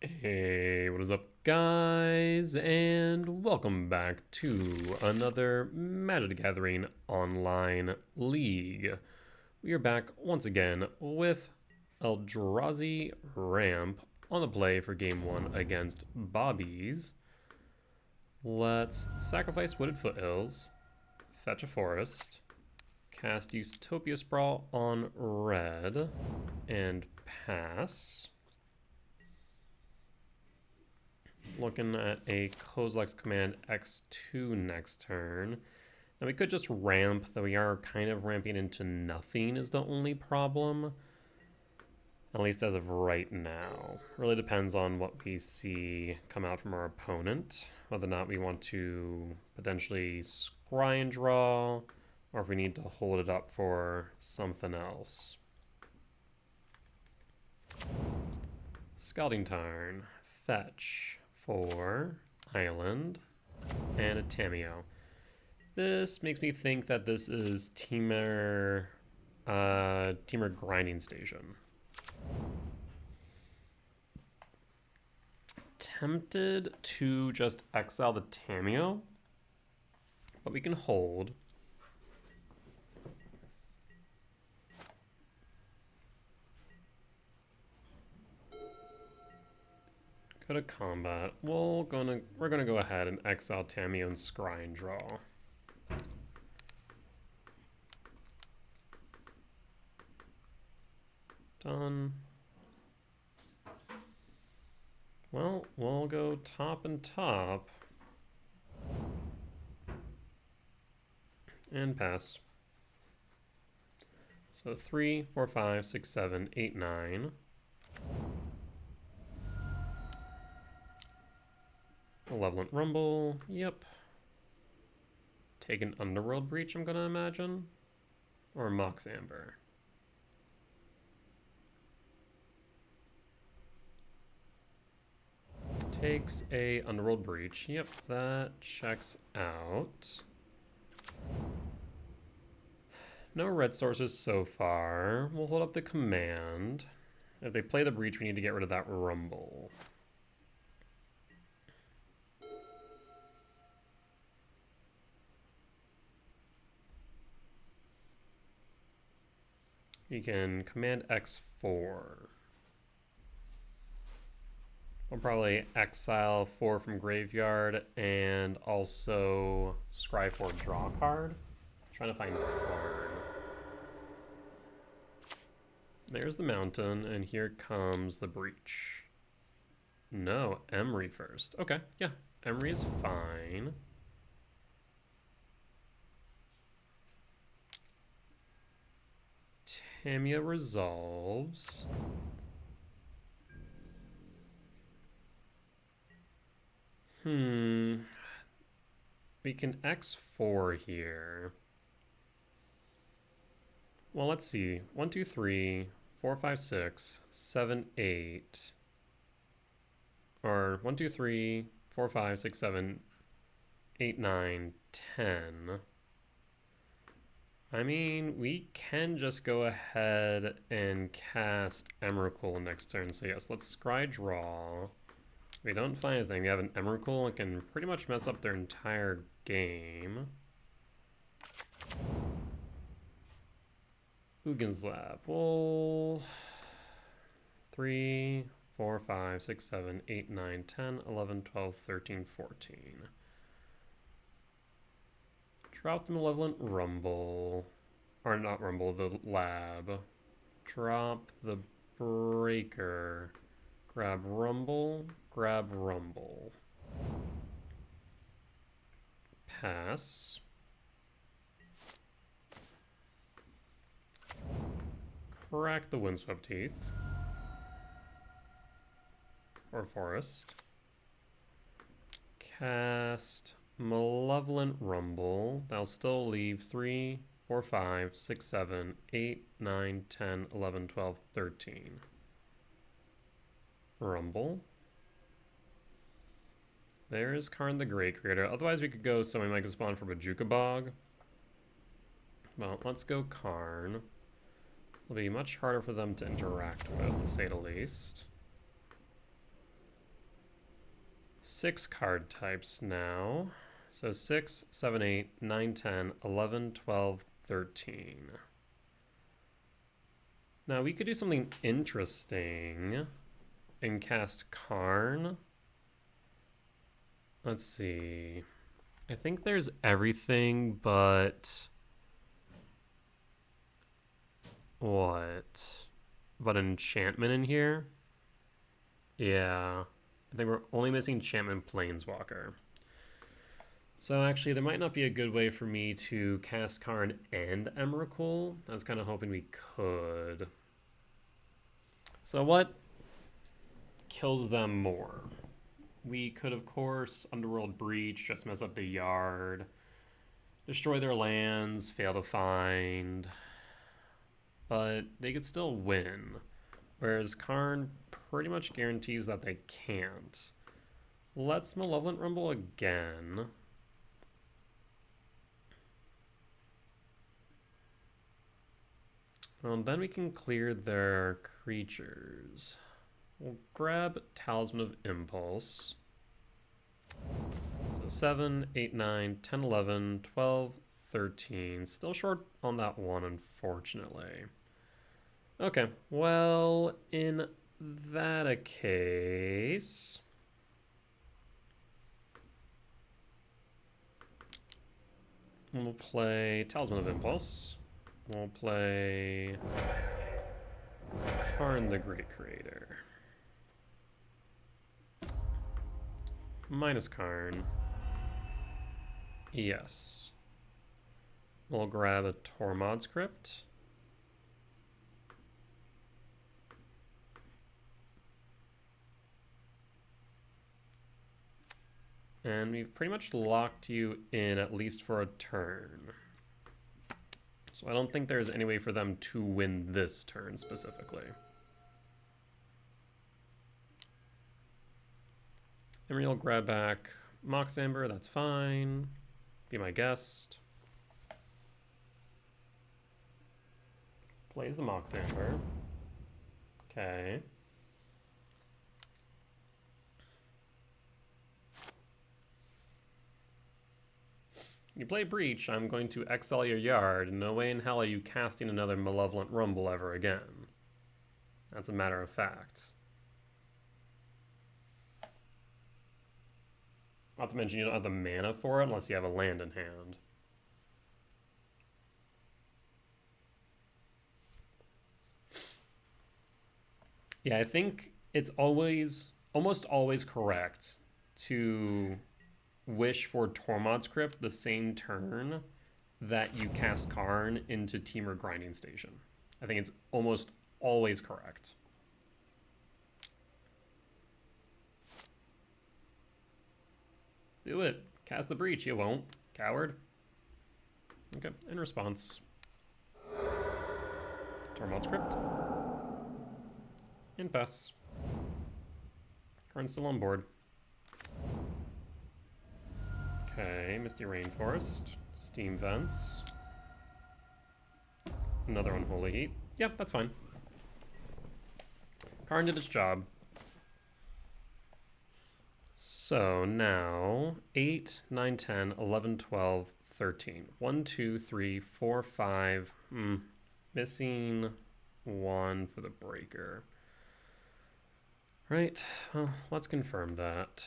Hey, what is up, guys? And welcome back to another Magic the Gathering online league. We are back once again with Eldrazi Ramp on the play for game one against Bobbies. Let's sacrifice Wooded Foothills, fetch a forest, cast Utopia Sprawl on red, and pass. Looking at a Kozilek's Command X2 next turn. Now we could just ramp, though we are kind of ramping into nothing is the only problem. At least as of right now. Really depends on what we see come out from our opponent. Whether or not we want to potentially scry and draw, or if we need to hold it up for something else. Scalding Tarn. Fetch. 4 island, and a Tamiyo. This makes me think that this is Temur Grinding Station. Tempted to just exile the Tamiyo, but we can hold. Go to combat. We're gonna go ahead and exile Tamiyo and scry and draw. Done. Well, we'll go top and top. And pass. So 3, 4, 5, 6, 7, 8, 9. Malevolent Rumble, yep. Take an Underworld Breach, I'm gonna imagine. Or Mox Amber. Takes a Underworld Breach, yep, that checks out. No red sources so far. We'll hold up the command. If they play the Breach, we need to get rid of that Rumble. You can command X4. We'll probably exile 4 from graveyard and also scry 4 draw card. Trying to find card. There's the mountain, and here comes the breach. No, Emery first. Okay, yeah, Emery is fine. Tamiyo resolves. We can X4 here. Well, let's see. 1, 2, 3, 4, 5, 6, 7, 8. Or 1, 2, 3, 4, 5, 6, 7, 8, 9, 10. I mean, we can just go ahead and cast Emrakul next turn. So yes, let's scry draw. If we don't find anything, we have an Emrakul and can pretty much mess up their entire game. Ugins Lab. Well, 3, 4, 5, 6, 7, 8, 9, 10, 11, 12, 13, 14. Drop the Malevolent Rumble. Or not Rumble, the Lab. Drop the Breaker. Grab Rumble. Grab Rumble. Pass. Crack the Windswept Teeth. Or Forest. Cast Malevolent Rumble. That'll still leave 3, 4, 5, 6, 7, 8, 9, 10, 11, 12, 13. Rumble. There's Karn the Great Creator. Otherwise we could go something like a spawn for Bajuka Bog. Well, let's go Karn. It'll be much harder for them to interact with, to say the least. 6 card types now. So 6, 7, 8, 9, 10, 11, 12, 13. Now we could do something interesting and cast Karn. Let's see. I think there's everything but... What? But enchantment in here? Yeah. I think we're only missing enchantment Planeswalker. So actually, there might not be a good way for me to cast Karn and Emrakul. I was kind of hoping we could. So what kills them more? We could, of course, Underworld Breach, just mess up the yard, destroy their lands, fail to find, but they could still win. Whereas Karn pretty much guarantees that they can't. Let's Malevolent Rumble again. Well, then we can clear their creatures. We'll grab Talisman of Impulse. So 7, 8, 9, 10, 11, 12, 13. Still short on that one, unfortunately. Okay, well, in that case... we'll play Talisman of Impulse. We'll play Karn the Great Creator. Minus Karn. Yes. We'll grab a Tormod's Crypt. And we've pretty much locked you in at least for a turn. So I don't think there's any way for them to win this turn specifically. Emery will grab back Mox Amber, that's fine. Be my guest. Plays the Mox Amber. Okay. You play Breach, I'm going to exile your yard. No way in hell are you casting another Malevolent Rumble ever again. That's a matter of fact. Not to mention you don't have the mana for it unless you have a land in hand. Yeah, I think it's almost always correct to wish for Tormod's Crypt the same turn that you cast Karn into Temur Grinding Station. I think it's almost always correct. Do it. Cast the Breach. You won't. Coward. Okay, in response. Tormod's Crypt. And pass. Karn's still on board. Okay, Misty Rainforest. Steam Vents. Another Unholy Heat. Yep, that's fine. Karn did its job. So now 8, 9, 10, 11, 12, 13. 1, 2, 3, 4, 5. Missing 1 for the breaker. Right, well, let's confirm that.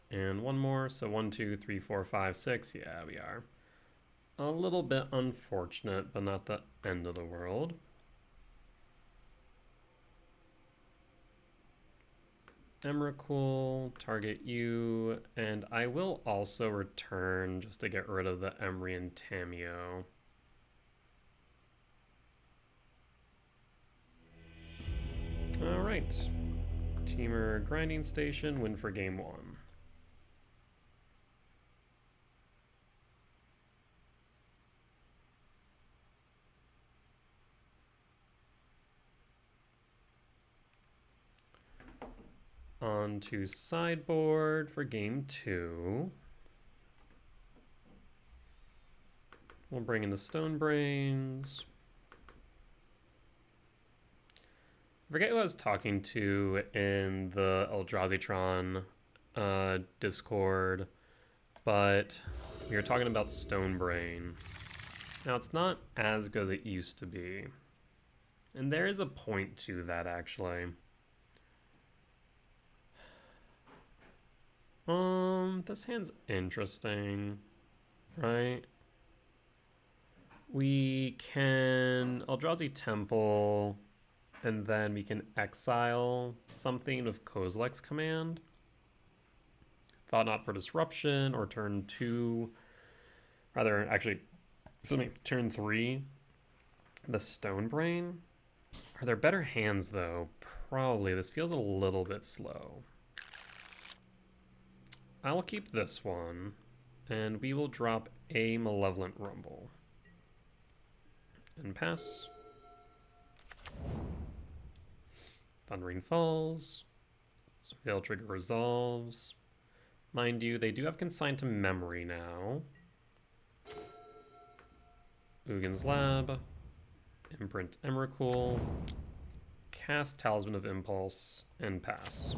And one more, so 1, 2, 3, 4, 5, 6. Yeah, we are. A little bit unfortunate, but not the end of the world. Emrakul, target you, and I will also return just to get rid of the Emry and Tamiyo. Alright. Temur Grinding Station, win for game 1. On to sideboard for game 2. We'll bring in the Stone Brains. forget who I was talking to in the Eldrazi Discord, but we were talking about Stonebrain. Now, it's not as good as it used to be. And there is a point to that, actually. This hand's interesting, right? We can Eldrazi Temple, and then we can exile something with Kozilek's Command. Thought Not for Disruption, or turn 2. Rather, actually, turn 3. The Stonebrain. Are there better hands, though? Probably. This feels a little bit slow. I will keep this one, and we will drop a Malevolent Rumble. And pass. Thundering Falls. Surveil Trigger resolves. Mind you, they do have Consigned to Memory now. Ugin's Lab. Imprint Emrakul. Cast Talisman of Impulse, and pass.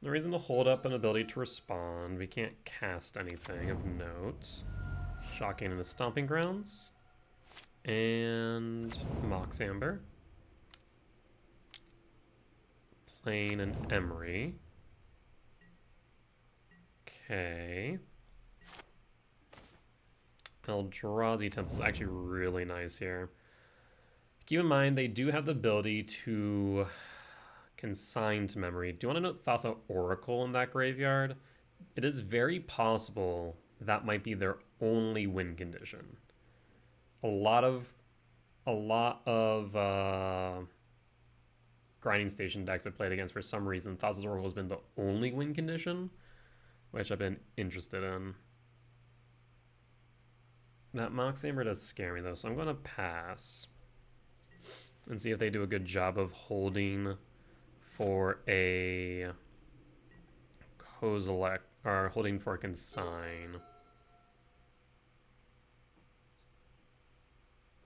No reason to hold up an ability to respond. We can't cast anything of note. Shocking into Stomping Grounds. And Mox Amber. Playing an Emery. Okay. Eldrazi Temple is actually really nice here. Keep in mind, they do have the ability to consign to memory. Do you want to note Thassa Oracle in that graveyard? It is very possible that might be their only win condition. A lot of Grinding Station decks I've played against, for some reason, Thassa's Oracle has been the only win condition, which I've been interested in. That Mox Amber does scare me, though, so I'm going to pass and see if they do a good job of holding for a Kozilek, or holding for a Consign.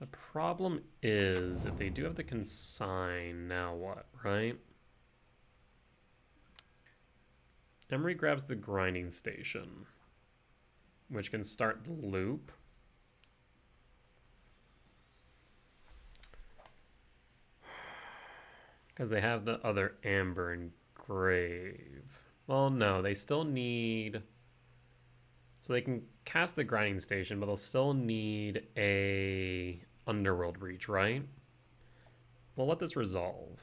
The problem is, if they do have the Consign, now what, right? Emery grabs the Grinding Station, which can start the loop. Because they have the other Amber and Grave. Well, no, they still need... So they can cast the Grinding Station, but they'll still need a Underworld Reach, right? We'll let this resolve.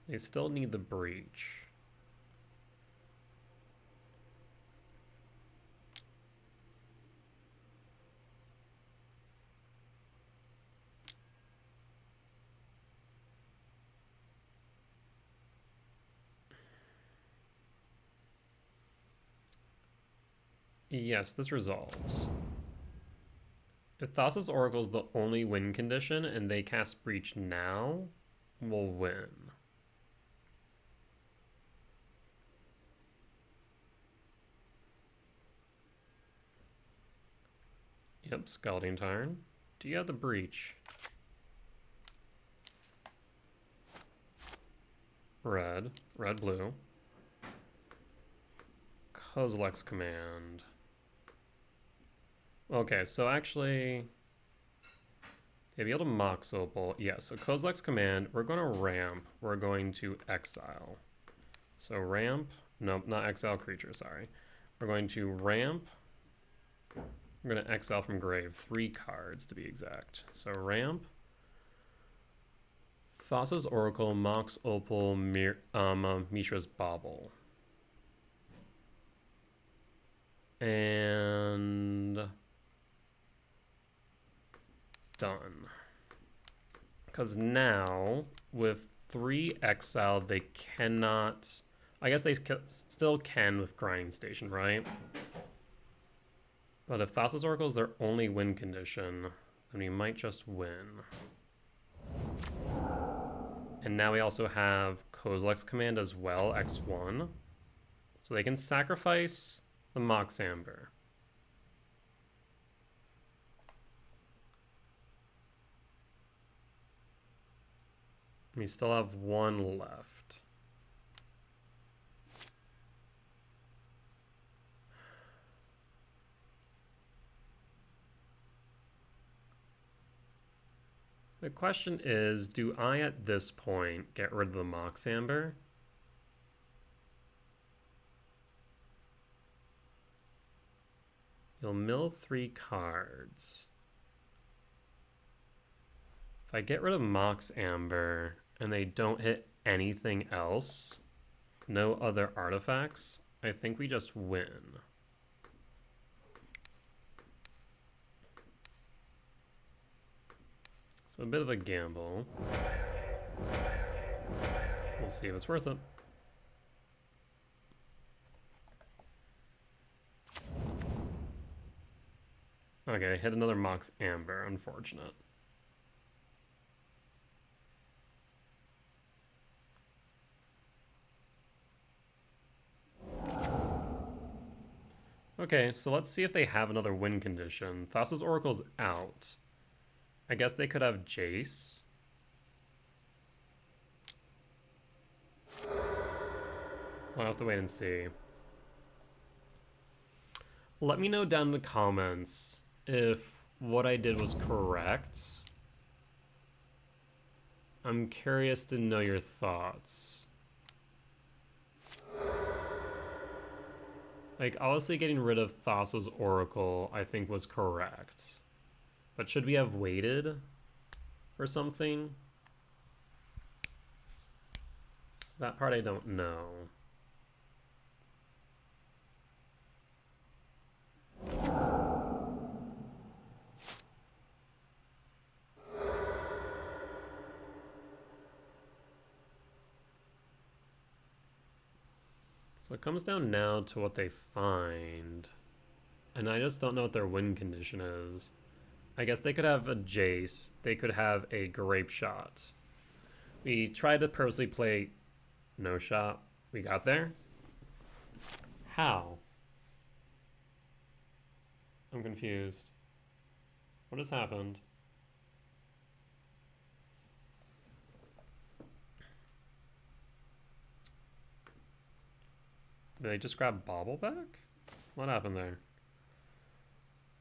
They still need the Breach. Yes, this resolves. If Thassa's Oracle is the only win condition and they cast Breach now, we'll win. Yep, Scalding Tarn. Do you have the Breach? Red, blue. Kozilek's Command. Okay, so actually, yeah, be able to Mox Opal. Yeah, so Kozilek's Command, we're going to ramp. We're going to exile. So ramp, nope, not exile creature, sorry. We're going to ramp. We're going to exile from grave 3 cards to be exact. So ramp. Thassa's Oracle, Mox Opal, Mishra's Bauble. And done. Because now, with 3 exiled, they cannot... I guess they still can with Grinding Station, right? But if Thassa's Oracle is their only win condition, then we might just win. And now we also have Kozilek's Command as well, X1. So they can sacrifice the Mox Amber. We still have one left. The question is, do I at this point get rid of the Mox Amber? You'll mill 3 cards. If I get rid of Mox Amber and they don't hit anything else, no other artifacts, I think we just win. So a bit of a gamble. We'll see if it's worth it. Okay, hit another Mox Amber, unfortunate. Okay, so let's see if they have another win condition. Thassa's Oracle's out. I guess they could have Jace. We'll have to wait and see. Let me know down in the comments if what I did was correct. I'm curious to know your thoughts. Like, obviously getting rid of Thassa's Oracle, I think, was correct. But should we have waited or something? That part I don't know. So it comes down now to what they find. And I just don't know what their win condition is. I guess they could have a Jace. They could have a Grape Shot. We tried to purposely play No Shot. We got there. How? I'm confused. What has happened? Did they just grab Bobble back? What happened there?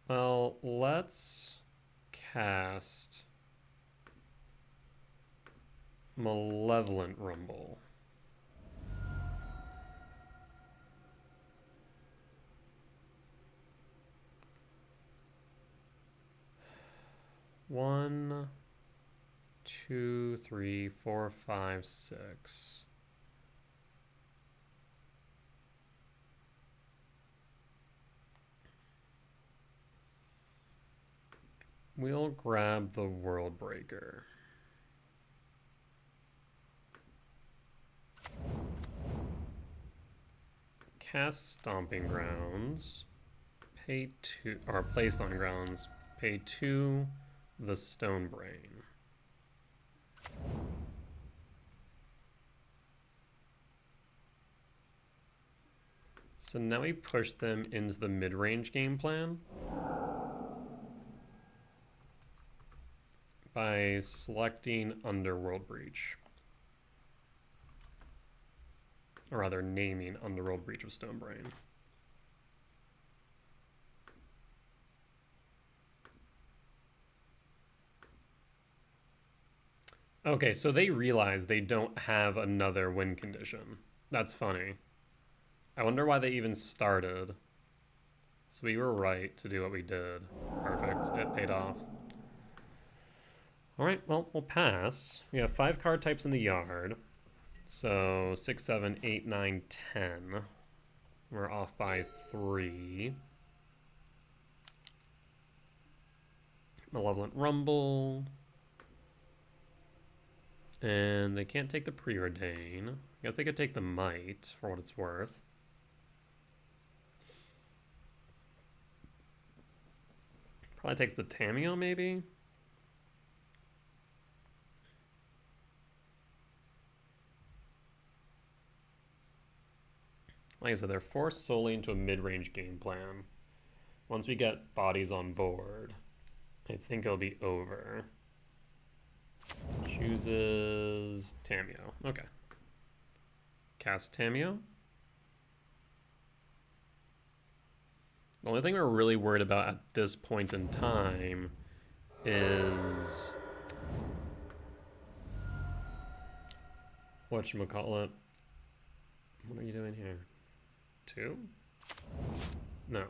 Well, let's cast Malevolent Rumble. One, two, three, four, five, six. We'll grab the World Breaker. Cast Stomping Grounds. Pay 2, or play Stomping Grounds. Pay 2 the Stone Brain. So now we push them into the mid-range game plan by selecting Underworld Breach. Or rather, naming Underworld Breach with Stonebrain. Okay, so they realize they don't have another win condition. That's funny. I wonder why they even started. So we were right to do what we did. Perfect, it paid off. Alright, well, we'll pass. We have 5 card types in the yard. So 6, 7, 8, 9, 10. We're off by 3. Malevolent Rumble. And they can't take the Preordain. I guess they could take the Might, for what it's worth. Probably takes the Tamiyo, maybe? Like I said, they're forced solely into a mid-range game plan. Once we get bodies on board, I think it'll be over. Chooses Tamiyo. Okay. Cast Tamiyo. The only thing we're really worried about at this point in time is whatchamacallit. What are you doing here? 2? No.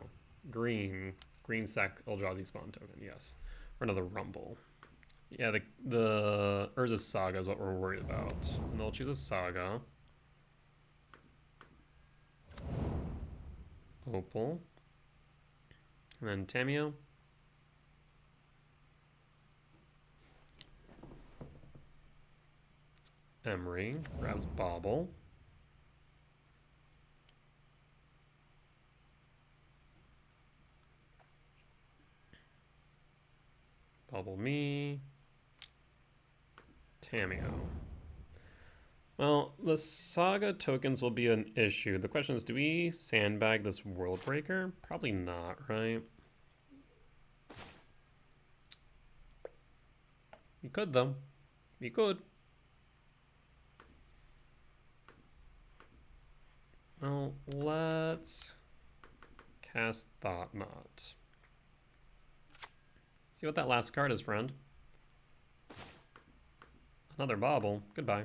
Green sack Eldrazi spawn token, yes. Or another Rumble. Yeah, the Urza's Saga is what we're worried about. And they'll choose a Saga. Opal. And then Tamiyo. Emery grabs Bauble. Bauble me. Tamiyo. Well, the Saga tokens will be an issue. The question is, do we sandbag this World Breaker? Probably not, right? You could, though. You could. Well, let's cast Thought Knot. See what that last card is, friend. Another Bauble. Goodbye.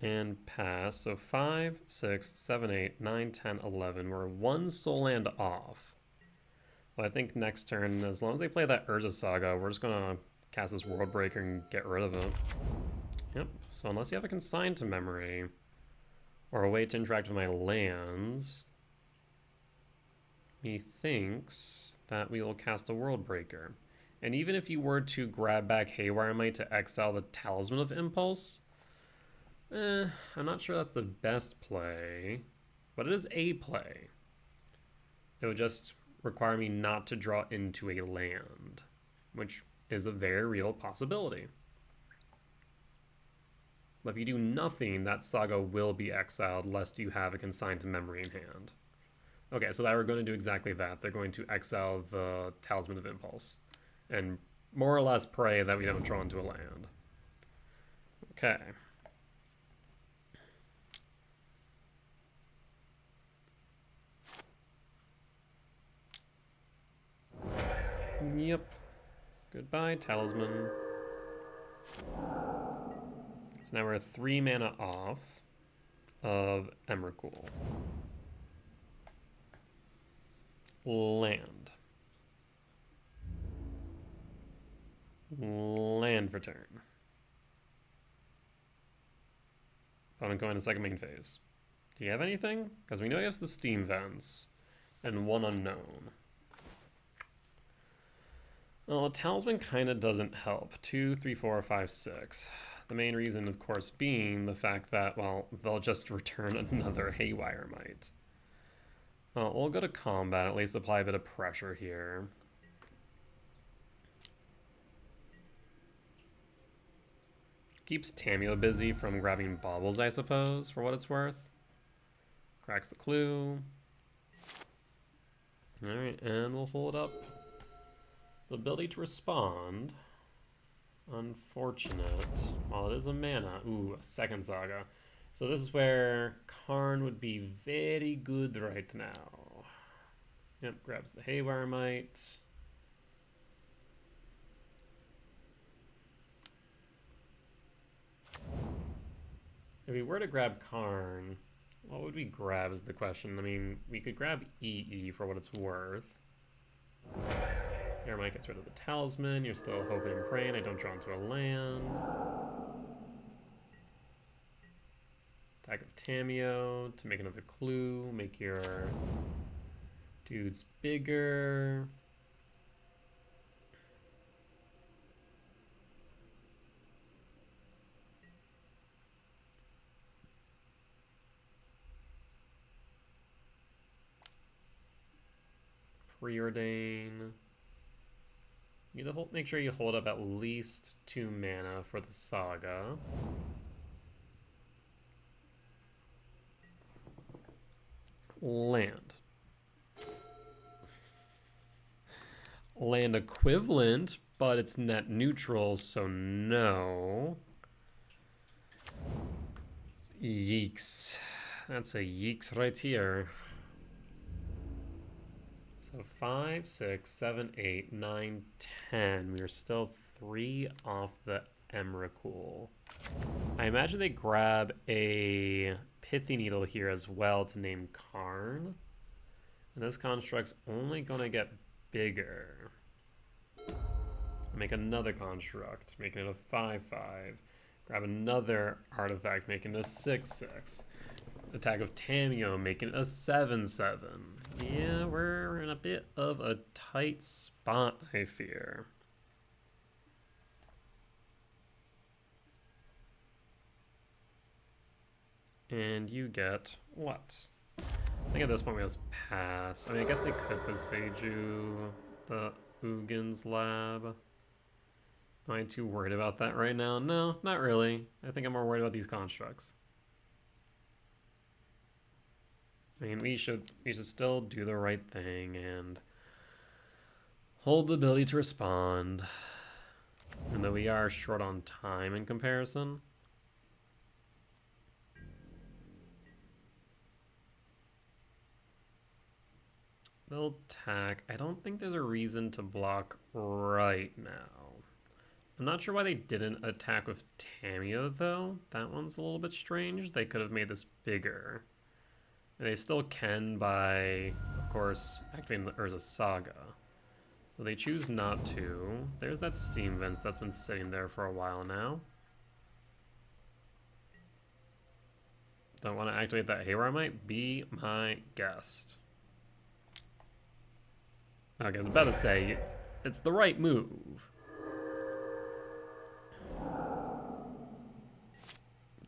And pass. So 5, 6, 7, 8, 9, 10, 11. We're 1 soul land off. Well, I think next turn, as long as they play that Urza Saga, we're just going to cast this World Breaker and get rid of it. Yep. So unless you have a Consign to Memory or a way to interact with my lands, methinks that we will cast a World Breaker. And even if you were to grab back Haywire Might to exile the Talisman of Impulse, I'm not sure that's the best play, but it is a play. It would just require me not to draw into a land, which is a very real possibility. But if you do nothing, that Saga will be exiled lest you have a Consign to Memory in hand. Okay, so we're going to do exactly that. They're going to exile the Talisman of Impulse and more or less pray that we don't draw into a land. Okay. Yep. Goodbye, Talisman. So now we're 3 mana off of Emrakul. Land. Land for turn. Opponent going to second main phase. Do you have anything? Because we know he has the Steam Vents and 1 unknown. Well, a Talisman kind of doesn't help. 2, 3, 4, 5, 6. The main reason, of course, being the fact that, well, they'll just return another Haywire Might. Well, we'll go to combat, at least apply a bit of pressure here. Keeps Tamiyo busy from grabbing baubles, I suppose, for what it's worth. Cracks the clue. Alright, and we'll hold up the ability to respond. Unfortunate. Well, it is a mana. Ooh, a second Saga. So this is where Karn would be very good right now. Yep, grabs the Haywire Might. If we were to grab Karn, what would we grab is the question. I mean, we could grab EE for what it's worth. Haywire Might gets rid of the Talisman. You're still hoping and praying I don't draw into a land. Attack of Tamiyo to make another clue. Make your dudes bigger. Preordain. You need to make sure you hold up at least 2 mana for the Saga. land. Land equivalent, but it's net neutral, so no. Yeeks. That's a yeeks right here. So 5, 6, 7, 8, 9, 10. We are still 3 off the Emrakul. I imagine they grab a Pithy Needle here as well to name Karn. And this construct's only gonna get bigger. Make another construct, making it a 5/5. Grab another artifact, making it a 6/6. Attack of Tamiyo, making it a 7/7. Yeah, we're in a bit of a tight spot, I fear. And you get what? I think at this point we just pass. I mean, I guess they could Boseiju the Ugin's lab. Am I too worried about that right now? No, not really. I think I'm more worried about these constructs. I mean, we should still do the right thing and hold the ability to respond. Even though we are short on time in comparison. They'll attack. I don't think there's a reason to block right now. I'm not sure why they didn't attack with Tamiyo, though. That one's a little bit strange. They could have made this bigger. And they still can by, of course, activating the Urza Saga. So they choose not to. There's that Steam Vents that's been sitting there for a while now. Don't want to activate that Haywire Might? Be my guest. Okay, I was about to say, it's the right move.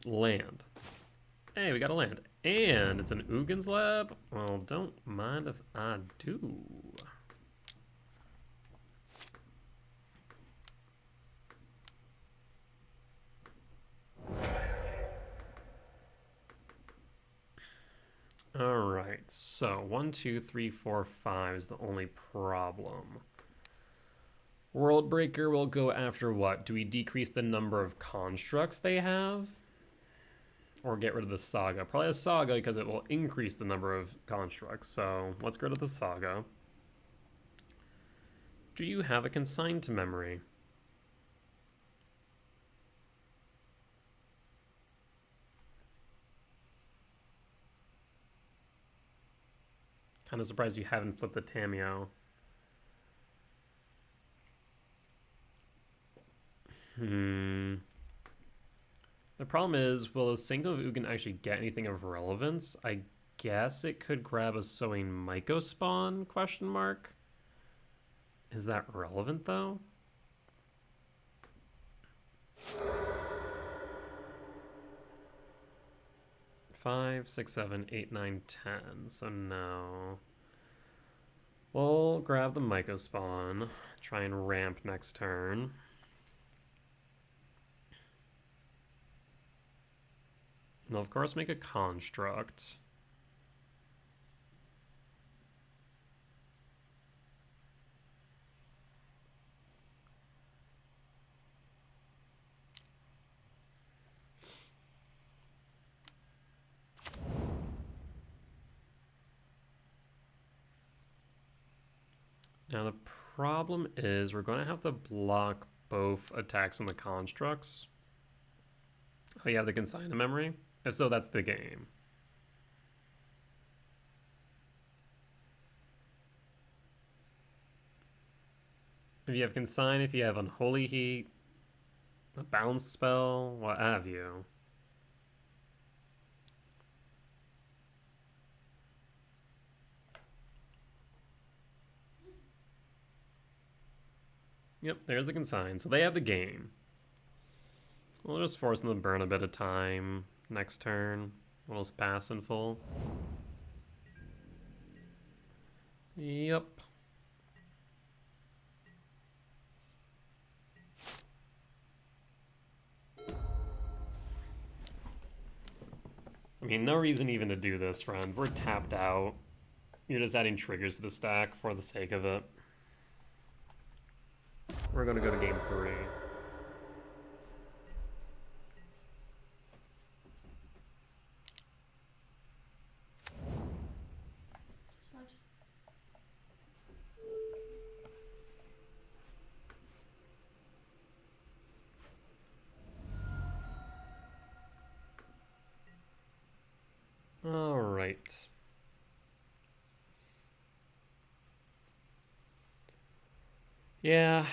Land. Hey, we got a land. And it's an Ugin's lab? Well, don't mind if I do. Alright, so 1, 2, 3, 4, 5 is the only problem. Worldbreaker will go after what? Do we decrease the number of constructs they have? Or get rid of the Saga? Probably a Saga because it will increase the number of constructs. So let's get rid of the Saga. Do you have a consigned to memory? Kind of surprised you haven't flipped the Tamiyo. The problem is, will a Sanctum of Ugin actually get anything of relevance? I guess it could grab a Sowing Myco spawn, question mark. Is that relevant, though? Five, 6, 7, 8, 9, 10. So no. We'll grab the Myco spawn. Try and ramp next turn. And of course make a construct. Now the problem is we're going to have to block both attacks on the constructs. Oh, you have the consigned memory? If so, that's the game. If you have consign, if you have Unholy Heat, a bounce spell, what have you. Yep, there's the consign. So they have the game. We'll just force them to burn a bit of time next turn. We'll just pass in full. Yep. mean, no reason even to do this, friend. We're tapped out. You're just adding triggers to the stack for the sake of it. We're gonna go to game 3. All right. Yeah,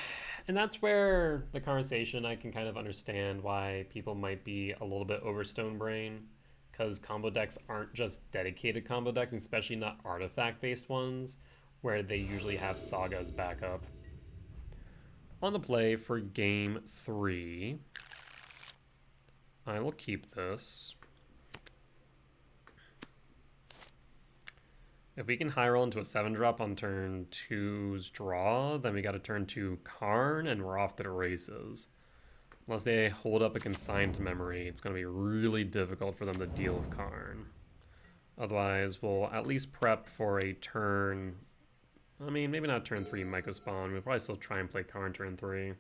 and that's where the conversation I can kind of understand why people might be a little bit over Stone Brain, because combo decks aren't just dedicated combo decks, especially not artifact-based ones, where they usually have Saga as backup. On the play for game 3, I will keep this. If we can high roll into a 7-drop on turn 2's draw, then we got to turn 2 Karn, and we're off to the races. Unless they hold up a consigned memory, it's going to be really difficult for them to deal with Karn. Otherwise, we'll at least prep for a turn... I mean, maybe not turn 3 Myco Spawn. We'll probably still try and play Karn turn 3.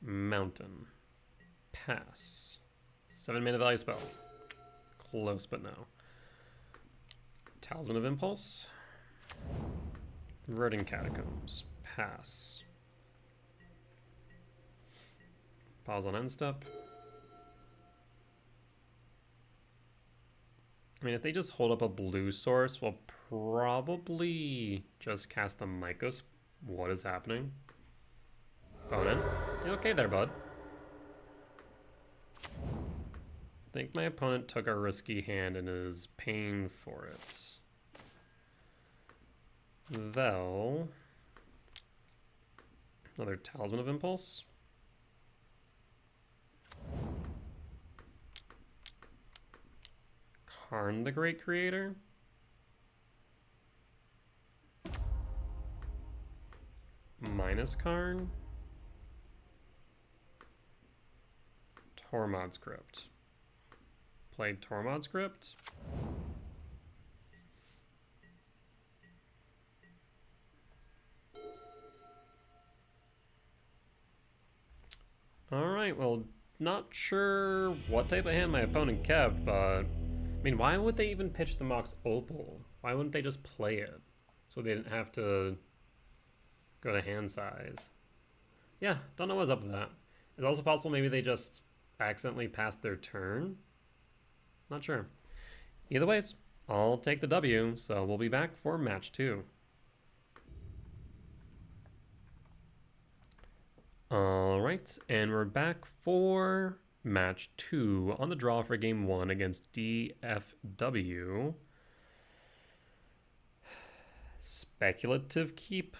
Mountain. Pass. 7-mana value spell. Close, but no. Talisman of Impulse. Verdant Catacombs. Pass. Pause on end step. I mean, if they just hold up a blue source, we'll probably just cast the Mycos. What is happening? Opponent. You okay there, bud? I think my opponent took a risky hand and is paying for it. Vel. Another Talisman of Impulse. Karn the Great Creator. Minus Karn. Tormod's Crypt. Played Tormod's Crypt. Alright, well, not sure what type of hand my opponent kept, but... I mean, why would they even pitch the Mox Opal? Why wouldn't they just play it? So they didn't have to go to hand size. Yeah, don't know what's up with that. It's also possible maybe they just accidentally passed their turn. Not sure. Either ways, I'll take the W, so we'll be back for match 2. Alright, and we're back for match 2 on the draw for game 1 against DFW. Speculative keep.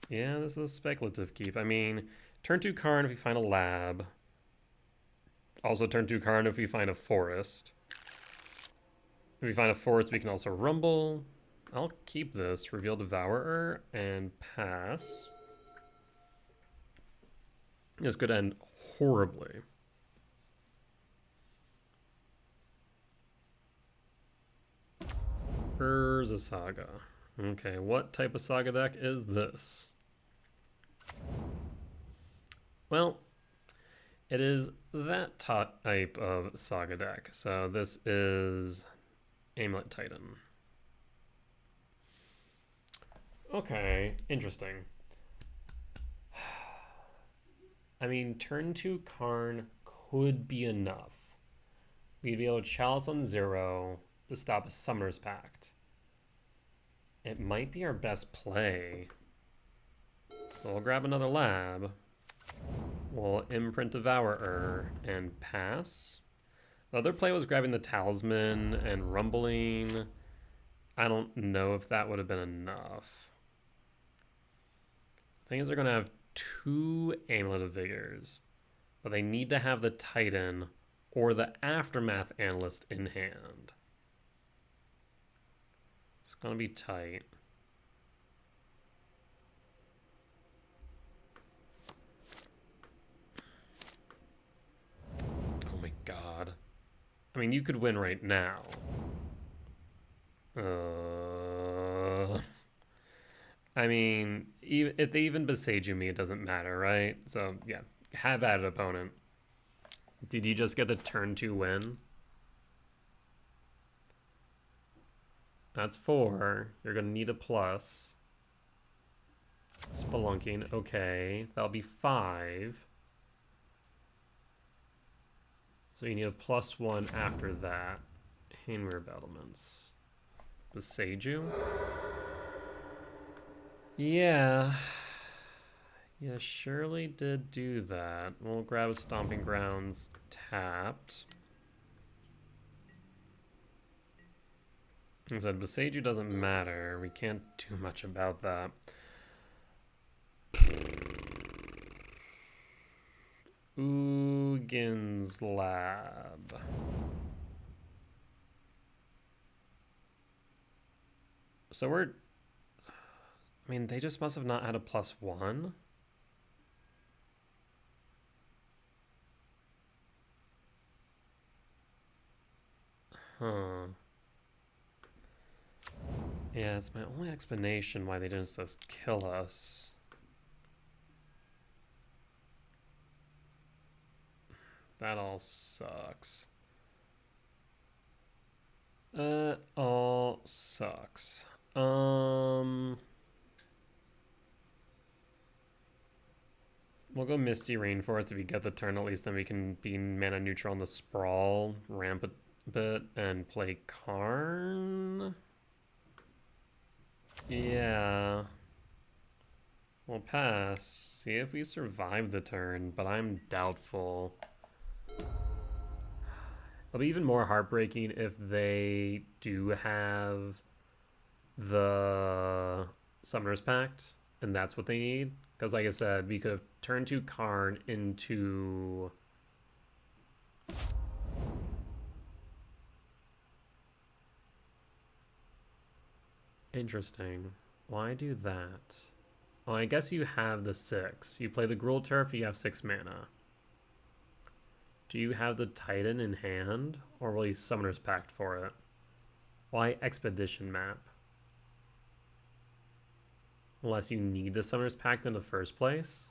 Yeah, this is a speculative keep. I mean, turn 2 Karn if we find a lab. Also turn 2 Karn if we find a forest. If we find a forest, we can also rumble. I'll keep this, reveal Devourer, and pass. This could end horribly. Urza Saga. Okay, what type of Saga deck is this? Well, it is that type of Saga deck. So this is Amulet Titan. Okay, interesting. I mean, turn 2 Karn could be enough. We'd be able to Chalice on 0 to stop a Summoner's Pact. It might be our best play. So we'll grab another lab. We'll imprint Devourer and pass. The other play was grabbing the Talisman and rumbling. I don't know if that would have been enough. Thing is, they're going to have 2 Amulet of Vigors, but they need to have the Titan or the Aftermath Analyst in hand. It's going to be tight. I mean, you could win right now. I mean, if they even Beseiju me, it doesn't matter, right? So, yeah. Have at it, opponent. Did you just get the turn 2 win? That's 4. You're going to need a plus. Spelunking, okay. That'll be 5. So you need a +1 after that. Handwear Battlements. Beseiju? Yeah. Yeah, surely did do that. We'll grab a Stomping Grounds tapped. As I said, Beseiju doesn't matter. We can't do much about that. Ugin's Lab. So we're... I mean, they just must have not had a +1. Huh. Yeah, it's my only explanation why they didn't just kill us. That all sucks. All sucks. We'll go Misty Rainforest if we get the turn. At least then we can be mana neutral on the Sprawl, ramp a bit, and play Karn. Yeah. We'll pass. See if we survive the turn, but I'm doubtful. It'll be even more heartbreaking if they do have the Summoner's Pact, and that's what they need. Because like I said, we could have turned 2 Karn into... Interesting. Why do that? Well, I guess you have the 6. You play the Gruul Turf, you have 6 mana. Do you have the Titan in hand? Or will you Summoner's Pact for it? Why Expedition Map? Unless you need the Summoner's Pact in the first place.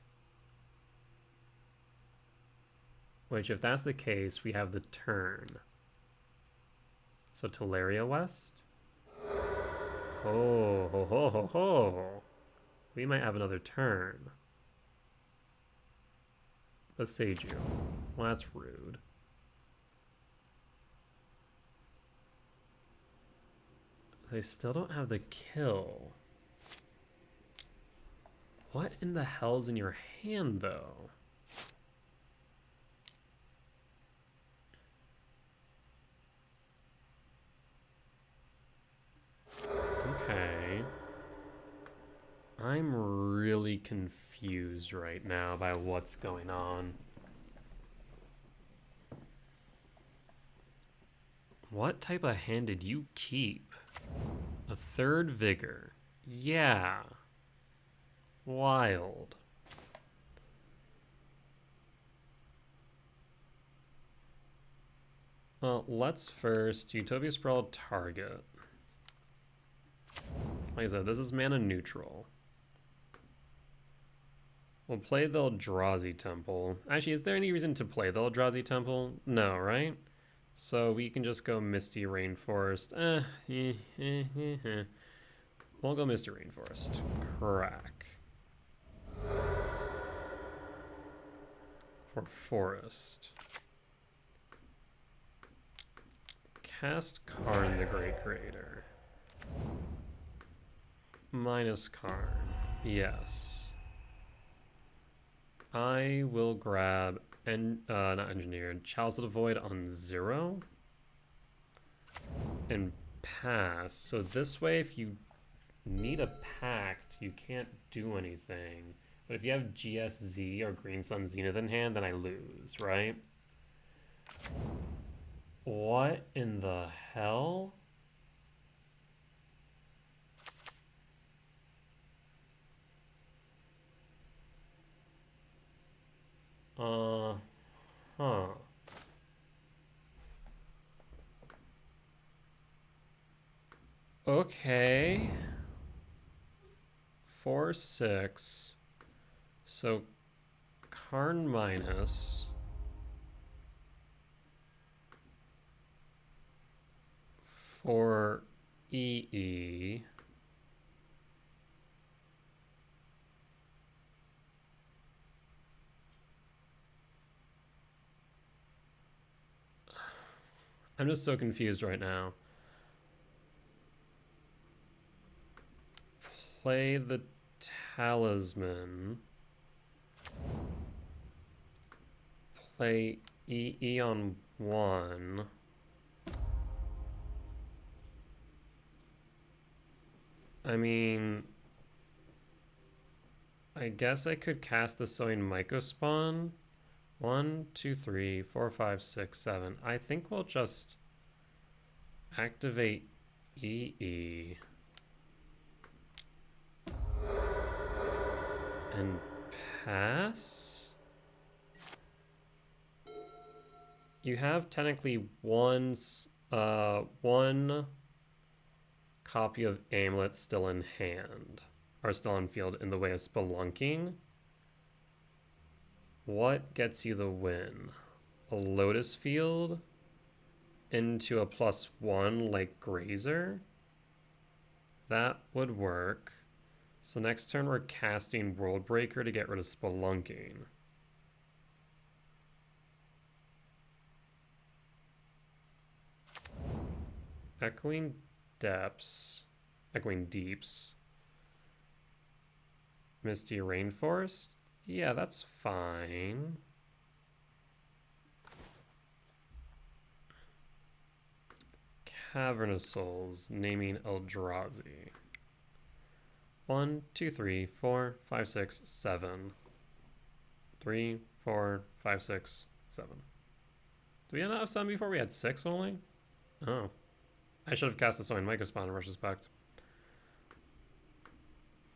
Which, if that's the case, we have the turn. So Teleria West? Oh, ho, ho, ho, ho. We might have another turn. Beseiju. Well, that's rude. They still don't have the kill. What in the hell's in your hand, though? Okay. I'm really confused right now by what's going on. What type of hand did you keep? A 3rd Vigor. Yeah. Wild. Well, let's first Utopia Sprawl target. Like I said, this is mana neutral. We'll play the Eldrazi Temple. Actually, is there any reason to play the Eldrazi Temple? No, right? So we can just go Misty Rainforest. We'll go Misty Rainforest. Crack. For Forest. Cast Karn the Great Creator. Minus Karn. Yes. I will grab not Engineered, Chalice of the Void on 0 and pass. So this way, if you need a pact, you can't do anything. But if you have GSZ or Green Sun Zenith in hand, then I lose, right? What in the hell? Huh. Okay. 4/6. So Karn minus. For EE. I'm just so confused right now. Play the Talisman. Play EE on 1. I mean, I guess I could cast the Sowing Mycospawn. 1, 2, 3, 4, 5, 6, 7. I think we'll just activate EE. And pass? You have technically one copy of Amulet still in hand, or still in field in the way of spelunking. What gets you the win? A Lotus Field into a +1 like Grazer? That would work. So next turn we're casting Worldbreaker to get rid of spelunking. Echoing Deeps. Misty Rainforest? Yeah, that's fine. Cavernous Souls, naming Eldrazi. 1, 2, 3, 4, 5, 6, 7. 3, 4, 5, 6, 7. Do we not have 7 before? We had 6 only? Oh. I should have cast the Sowing Mycospawn in retrospect.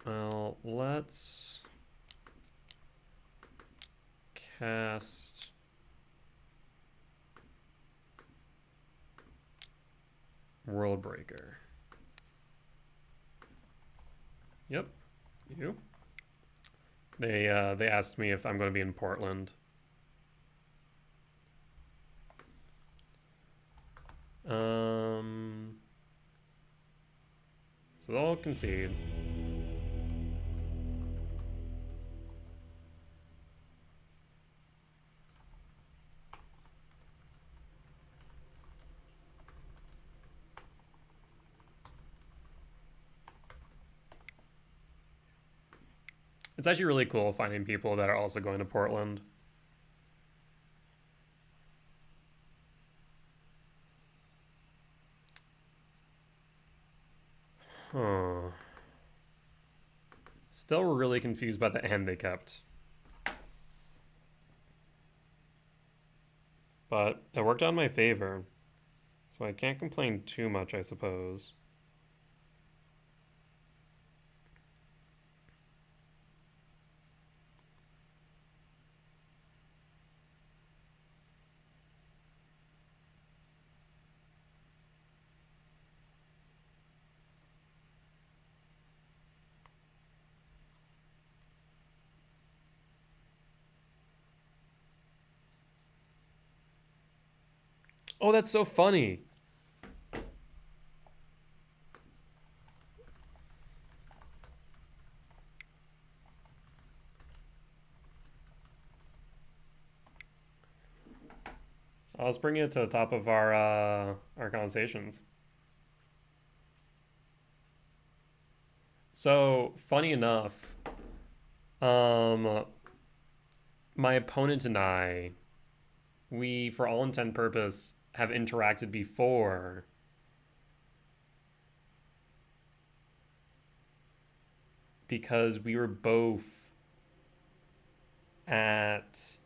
Well, let's cast Worldbreaker. Yep, you. They asked me if I'm going to be in Portland. So they'll concede. It's actually really cool finding people that are also going to Portland. Huh. Still really confused by the hand they kept. But it worked out in my favor. So I can't complain too much, I suppose. Oh, that's so funny. Let's bring it to the top of our conversations. So, funny enough, my opponent and I, we, for all intent and purpose, have interacted before. Because we were both at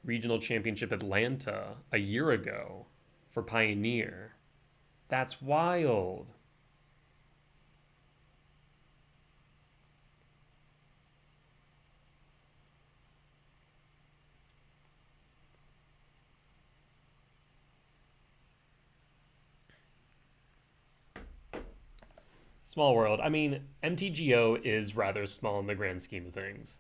Regional Championship Atlanta a year ago for Pioneer. That's wild. Small world. I mean, MTGO is rather small in the grand scheme of things.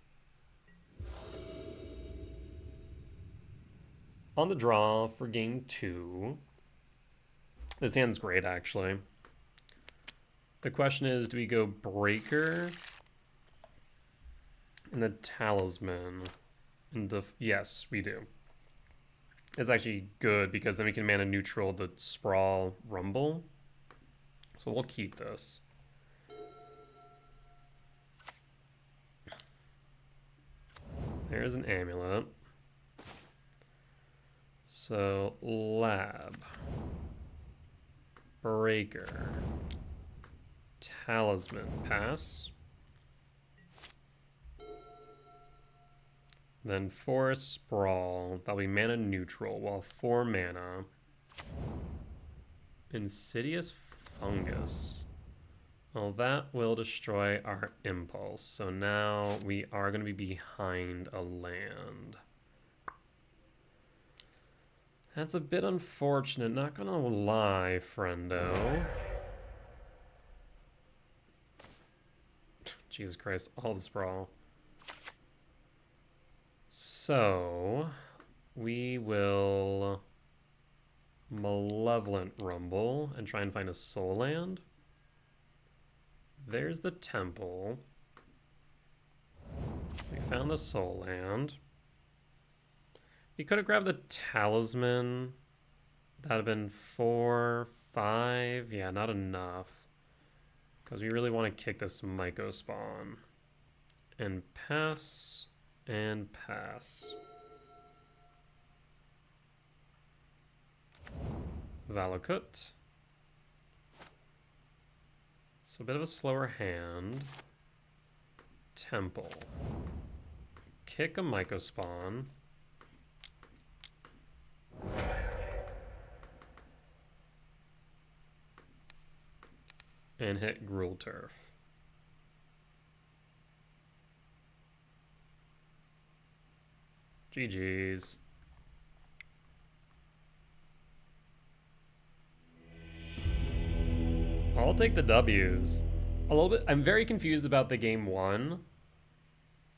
On the draw for game 2. This hand's great, actually. The question is, do we go Breaker and the Talisman? Yes, we do. It's actually good because then we can mana neutral the Sprawl Rumble. So we'll keep this. There's an Amulet. So Lab, Breaker, Talisman, pass. Then Forest Sprawl, that'll be mana neutral, while 4 mana. Insidious Fungus. Well, that will destroy our Impulse, so now we are going to be behind a land. That's a bit unfortunate, not gonna lie, friendo. Jesus Christ, all the sprawl. So, we will Malevolent Rumble and try and find a soul land. There's the temple. We found the soul land. We could have grabbed the Talisman. That'd have been 4, 5. Yeah, not enough. Because we really want to kick this Myco spawn. And pass. And pass. Valakut. So a bit of a slower hand. Temple. Kick a Myco spawn. And hit Gruul Turf. GG's. I'll take the W's. A little bit. I'm very confused about the game 1.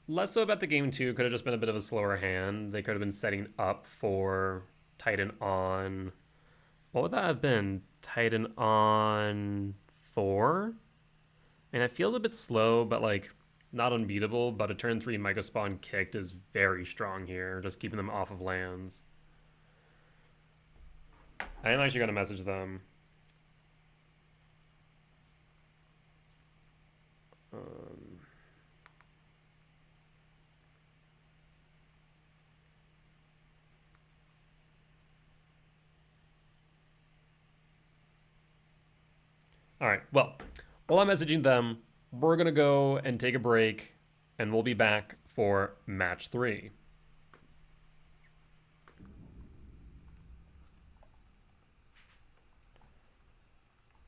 Less so about the game 2. Could have just been a bit of a slower hand. They could have been setting up for Titan on. What would that have been? Titan on 4? And it feels a bit slow, but like not unbeatable. But a turn 3 Myco spawn kicked is very strong here. Just keeping them off of lands. I am actually going to message them. All right, well, while I'm messaging them, we're going to go and take a break, and we'll be back for match 3.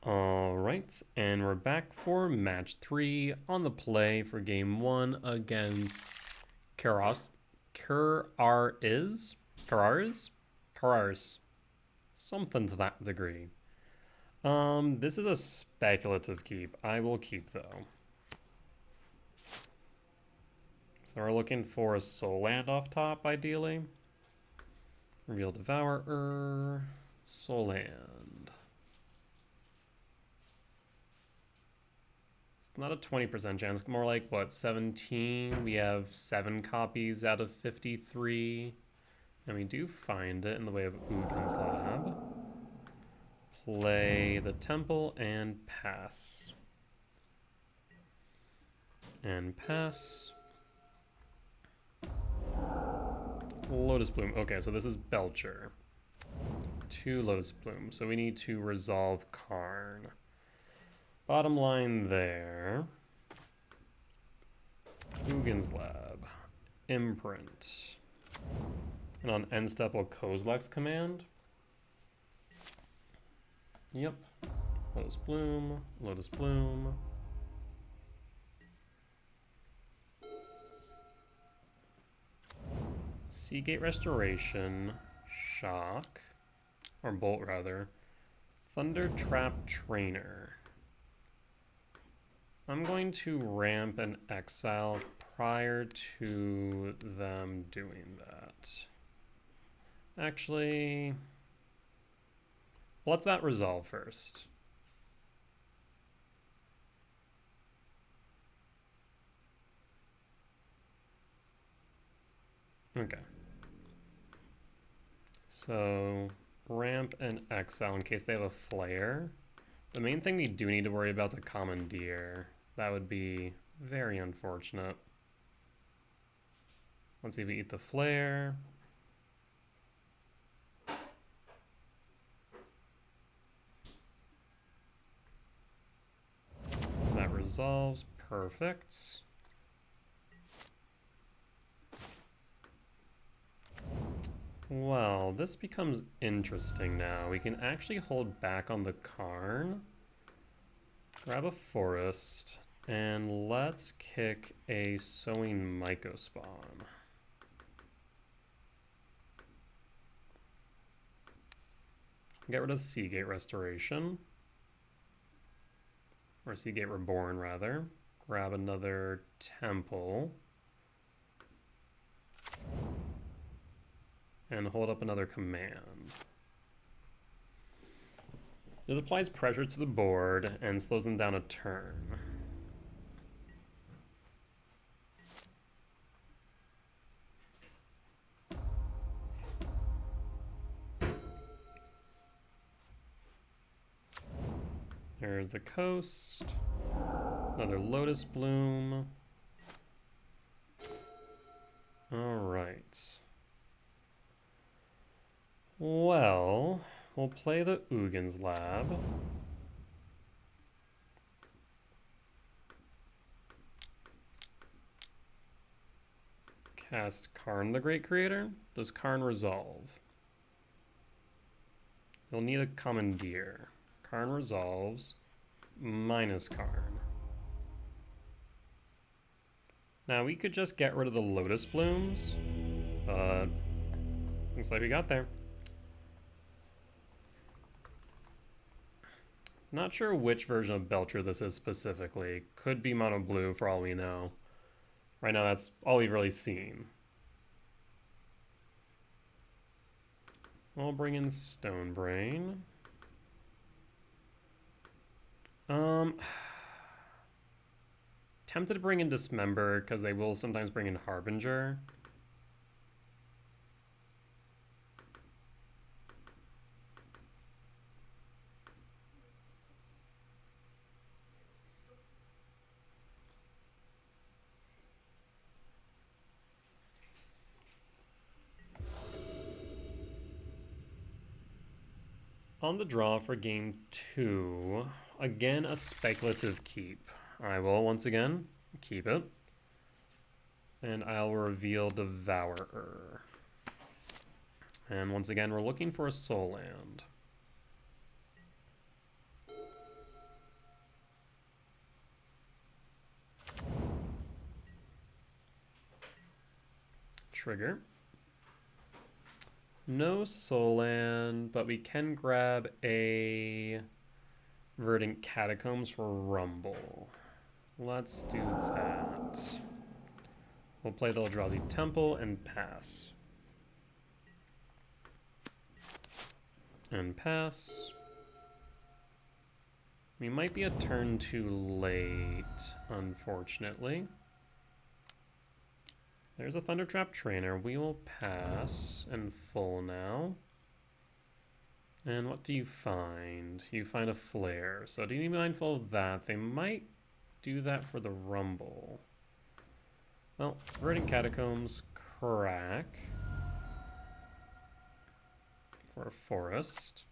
All right, and we're back for match 3 on the play for game 1 against Karars. Something to that degree. This is a speculative keep. I will keep, though. So we're looking for a soul land off top, ideally. Reveal Devourer, soul land. It's not a 20% chance, more like, what, 17? We have 7 copies out of 53. And we do find it in the way of Ugin's Lab. Play the temple and pass. And pass. Lotus Bloom. Okay, so this is Belcher. 2 Lotus Bloom. So we need to resolve Karn. Bottom line there. Ugin's Lab. Imprint. And on end step, we'll Kozilek's Command. Yep. Lotus Bloom. Lotus Bloom. Seagate Restoration. Shock. Or Bolt, rather. Thunder Trap Trainer. I'm going to ramp and exile prior to them doing that. Actually, let that resolve first. Okay. So, ramp and exile in case they have a flare. The main thing we do need to worry about is a commandeer. That would be very unfortunate. Let's see if we eat the flare. That resolves. Perfect. Well, this becomes interesting now. We can actually hold back on the Karn. Grab a forest. And let's kick a Sowing Mycospawn. Get rid of Seagate Restoration. Or Seagate Reborn, rather. Grab another Temple. And hold up another command. This applies pressure to the board and slows them down a turn. There's the coast. Another Lotus Bloom. Alright. Well, we'll play the Ugins Lab. Cast Karn the Great Creator. Does Karn resolve? You'll need a commandeer. Karn resolves. Minus Karn. Now we could just get rid of the Lotus Blooms, but looks like we got there. Not sure which version of Belcher this is specifically. Could be mono blue for all we know. Right now that's all we've really seen. We'll bring in Stonebrain. Tempted to bring in Dismember because they will sometimes bring in Harbinger. On the draw for game 2, again a speculative keep. I will once again keep it. And I'll reveal Devourer. And once again, we're looking for a soul land. Trigger. No soul land, but we can grab a Verdant Catacombs for Rumble. Let's do that. We'll play the Eldrazi Temple and pass. And pass. We might be a turn too late, unfortunately. There's a Thundertrap Trainer. We will pass and full now. And what do you find? You find a Flare. So do you need to be mindful of that? They might do that for the Rumble. Well, Verdant Catacombs, crack. For a forest.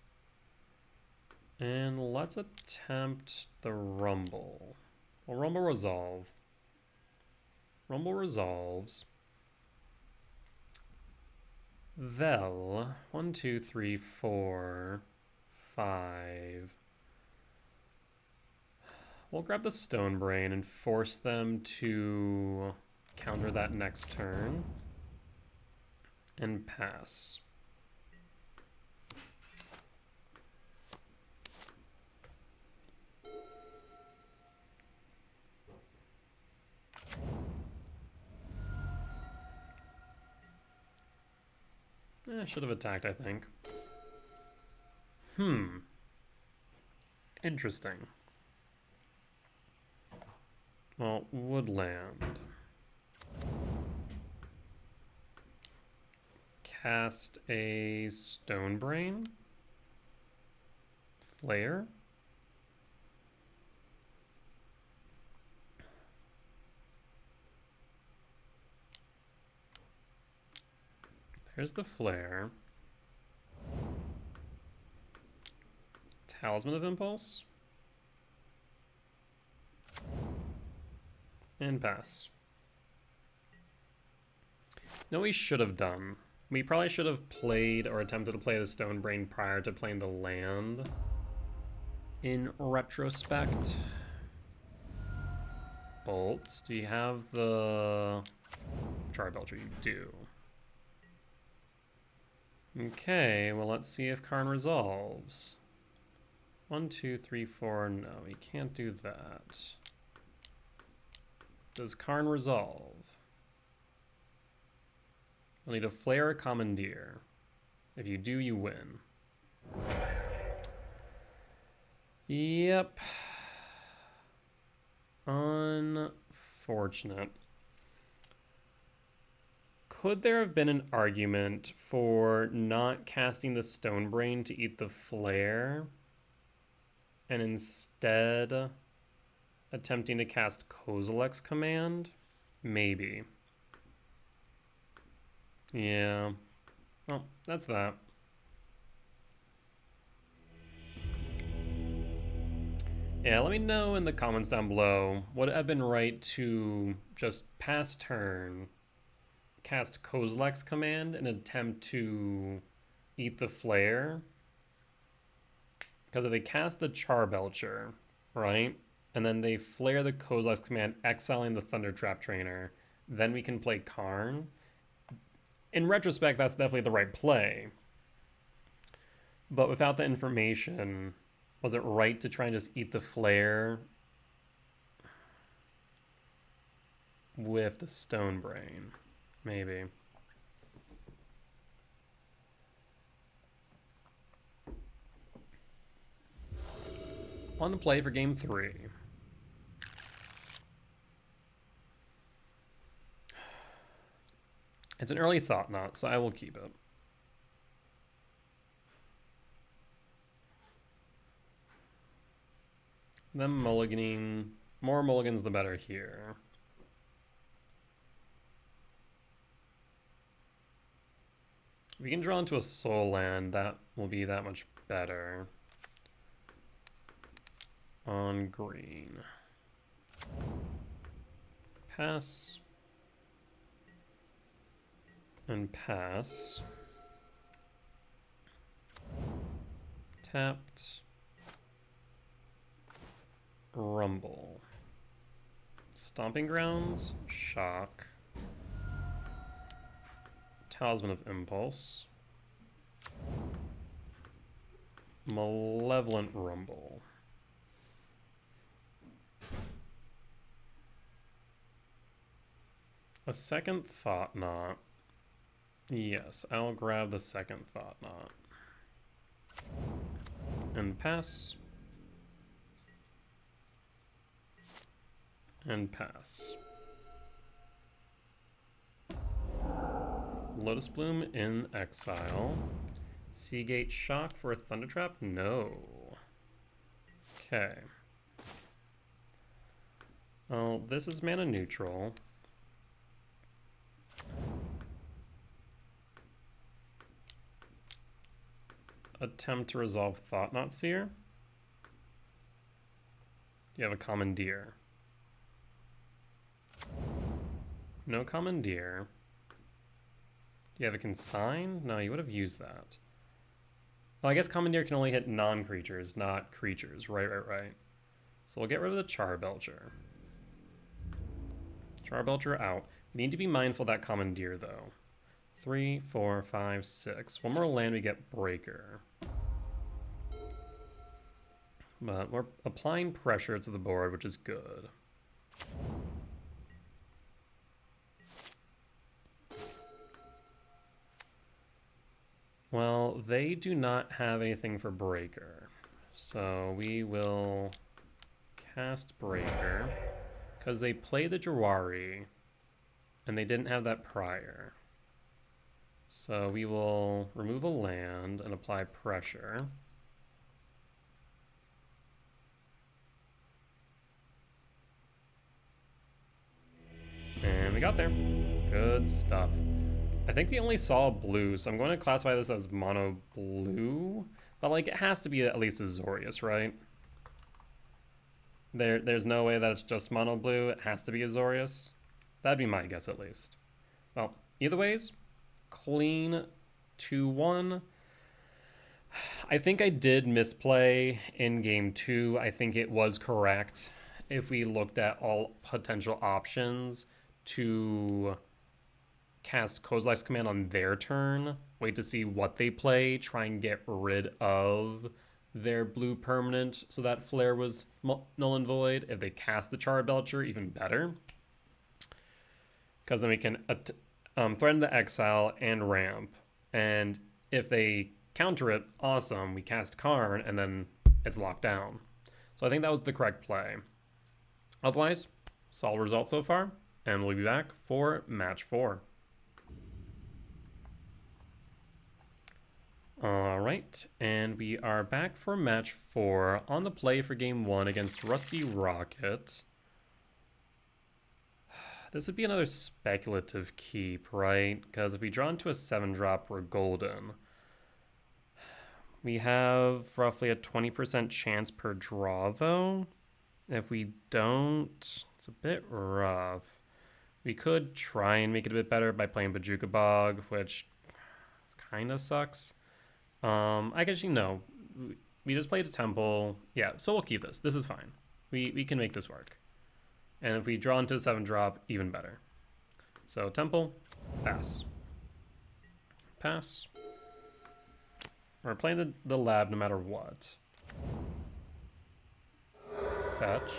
And let's attempt the Rumble. Well, Rumble resolve. Rumble resolves. Vel, 1, 2, 3, 4, 5. We'll grab the Stonebrain and force them to counter that next turn. And pass. I should have attacked, I think. Interesting. Well, woodland. Cast a stone brain. Flare. There's the flare. Talisman of Impulse. And pass. No, we should have done. We probably should have played or attempted to play the Stone Brain prior to playing the land. In retrospect. Bolt. Do you have the Char Belcher? You do. Okay, well, let's see if Karn resolves. 1, 2, 3, 4. No, we can't do that. Does Karn resolve? You'll need a flare or commandeer. If you do, you win. Yep. Unfortunate. Could there have been an argument for not casting the Stone Brain to eat the flare and instead attempting to cast Kozilek's command? Maybe. Yeah. Well, that's that. Yeah, let me know in the comments down below, would it have been right to just pass turn, cast Kozilek's command and attempt to eat the flare? Because if they cast the Char Belcher, right, and then they flare the Kozilek's command, exiling the Thunder Trap Trainer, then we can play Karn. In retrospect, that's definitely the right play. But without the information, was it right to try and just eat the flare with the Stone Brain? Maybe. On to play for game 3. It's an early thought knot, so I will keep it. Them mulliganing. More mulligans the better here. If we can draw into a soul land, that will be that much better. On green. Pass. And pass. Tapped. Rumble. Stomping Grounds. Shock. Talisman of Impulse. Malevolent Rumble. A second Thought Knot. Yes, I'll grab the second Thought Knot. And pass. And pass. Lotus Bloom in exile. Seagate Shock for a Thunder Trap? No. Okay. Oh, this is mana neutral. Attempt to resolve Thought Knot Seer. You have a Commandeer. No Commandeer. Do you have a Consign? No, you would have used that. Well, I guess Commandeer can only hit non-creatures, not creatures. Right. So we'll get rid of the Char Belcher. Char Belcher out. We need to be mindful of that Commandeer, though. 3, 4, 5, 6. One more land, we get Breaker. But we're applying pressure to the board, which is good. they do not have anything for Breaker. So we will cast Breaker because they play the Jawari and they didn't have that prior. So we will remove a land and apply pressure. And we got there. Good stuff. I think we only saw blue, so I'm going to classify this as mono blue. But like, it has to be at least Azorius, right? There's no way that it's just mono blue. It has to be Azorius. That'd be my guess at least. Well, either ways, clean 2-1. I think I did misplay in game 2. I think it was correct if we looked at all potential options to cast Kozilek's Command on their turn, wait to see what they play, try and get rid of their blue permanent so that Flare was null and void. If they cast the Charred Belcher, even better. Because then we can threaten the exile and ramp. And if they counter it, awesome, we cast Karn and then it's locked down. So I think that was the correct play. Otherwise, solid result so far, and we'll be back for match 4. All right, and we are back for match 4 on the play for game 1 against Rusty Rocket. This would be another speculative keep, right? Because if we draw into a 7-drop, we're golden. We have roughly a 20% chance per draw, though. If we don't, it's a bit rough. We could try and make it a bit better by playing Bojuka Bog, which kind of sucks. I guess, you know, we just played a Temple. Yeah, so we'll keep this. This is fine. We can make this work. And if we draw into the 7-drop, even better. So Temple, pass. Pass. We're playing the lab no matter what. Fetch.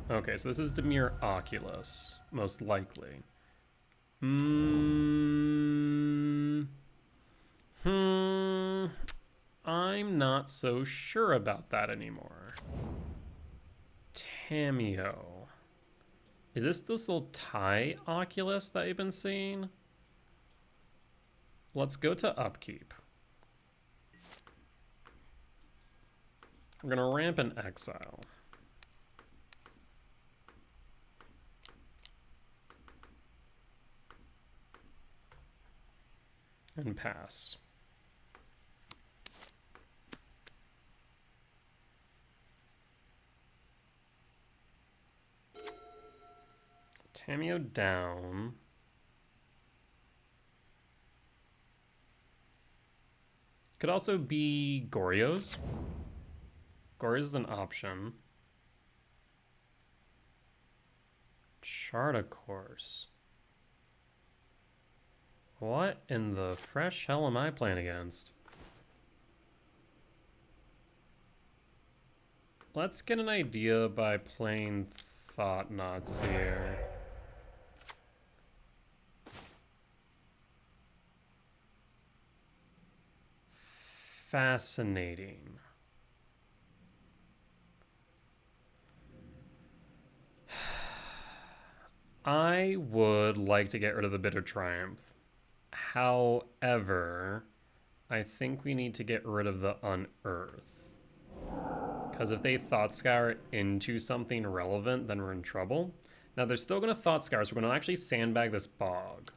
Okay, so this is Dimir Oculus, most likely. I'm not so sure about that anymore. Tamio. Is this little Thai Oculus that you've been seeing? Let's go to upkeep. We're gonna ramp and exile. And pass. Tamio down. Could also be Goryo's. Goryo's is an option. Chart a course. What in the fresh hell am I playing against? Let's get an idea by playing Thought Knots here. Fascinating. I would like to get rid of the Bitter Triumph. However, I think we need to get rid of the Unearth. Because if they Thought Scour into something relevant, then we're in trouble. Now, they're still going to Thought Scour, so we're going to actually sandbag this Bog.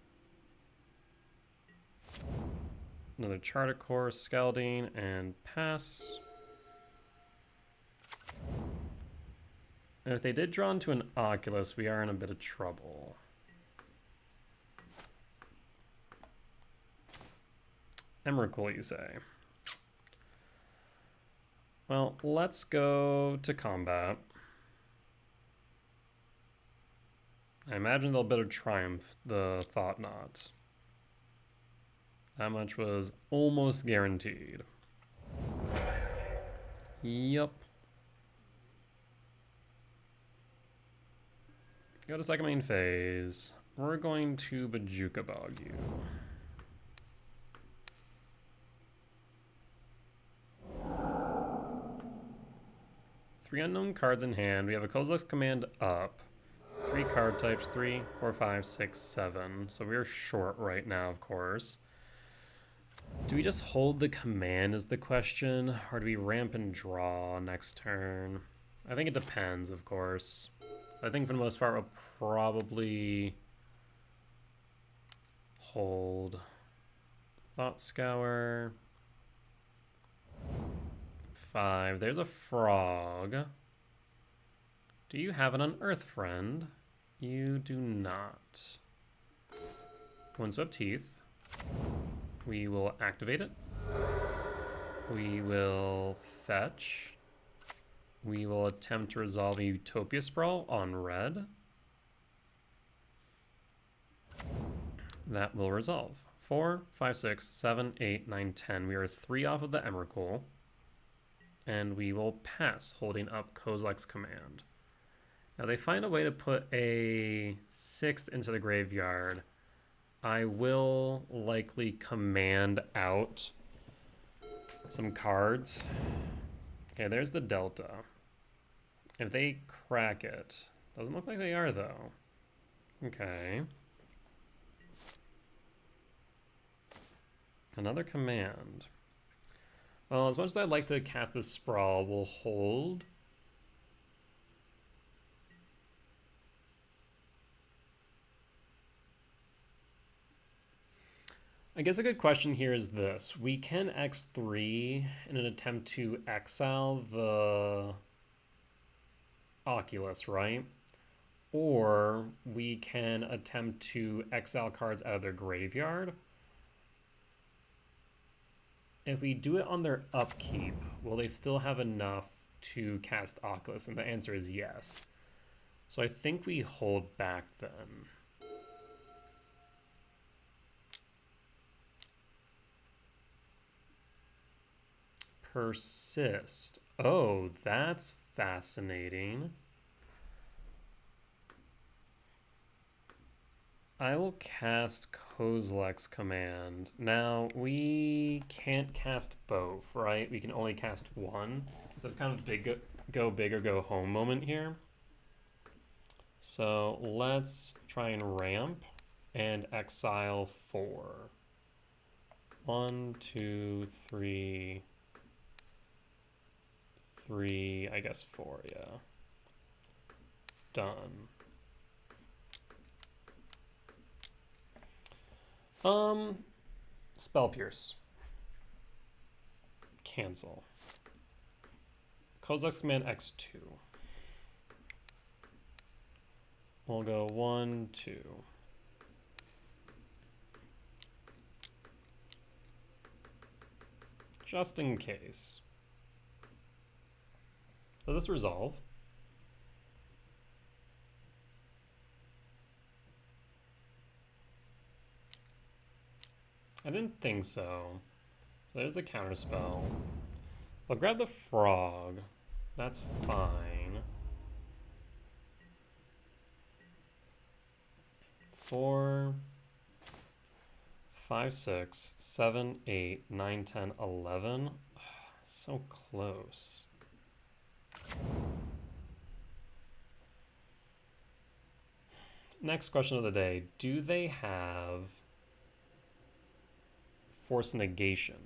Another Charter Course, Scalding, and pass. And if they did draw into an Oculus, we are in a bit of trouble. Emrakul, you say? Well, let's go to combat. I imagine they'll better triumph the Thought Knot. That much was almost guaranteed. Yup. Go to second main phase. We're going to Bojuka Bog you. 3 unknown cards in hand. We have a Kozilek's Command up. 3 card types, 3, 4, 5, 6, 7. So we're short right now, of course. Do we just hold the command is the question, or do we ramp and draw next turn? I think it depends, of course. I think for the most part we'll probably hold. Thought Scour. 5. There's a frog. Do you have an Unearth friend? You do not. Windswept Teeth. We will activate it. We will fetch. We will attempt to resolve a Utopia Sprawl on red. That will resolve. 4, 5, 6, 7, 8, 9, 10. We are 3 off of the Emrakul. And we will pass, holding up Kozilek's Command. Now they find a way to put a 6th into the graveyard. I will likely command out some cards. Okay, there's the Delta. If they crack it, doesn't look like they are though. Okay. Another command. Well, as much as I'd like to cast this Sprawl, we'll hold. I guess a good question here is this. We can X3 in an attempt to exile the Oculus, right? Or we can attempt to exile cards out of their graveyard. If we do it on their upkeep, will they still have enough to cast Oculus? And the answer is yes. So I think we hold back then. Persist. Oh, that's fascinating. I will cast Kozilek's Command. Now, we can't cast both, right? We can only cast one. So it's kind of big, go big or go home moment here. So let's try and ramp and exile 4. 1, 2, 3, 3, I guess 4, yeah. Done. Spell Pierce. Cancel. Kozilek's Command X2. We'll go 1, 2. Just in case. So this resolve. I didn't think so. So there's the counterspell. I'll grab the frog. That's fine. 4, 5, 6, 7, 8, 9, 10, 11. So close. Next question of the day. Do they have Force Negation?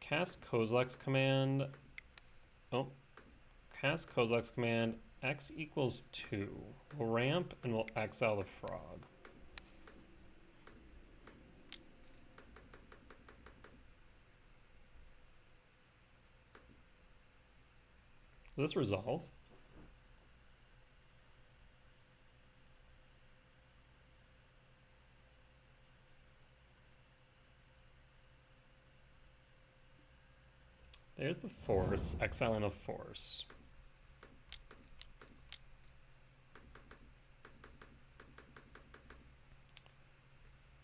Cast Kozilek's Command. Oh. Cast Kozilek's Command. X equals 2. We'll ramp and we'll exile the frog. Will this resolve? There's the force, exiling a force.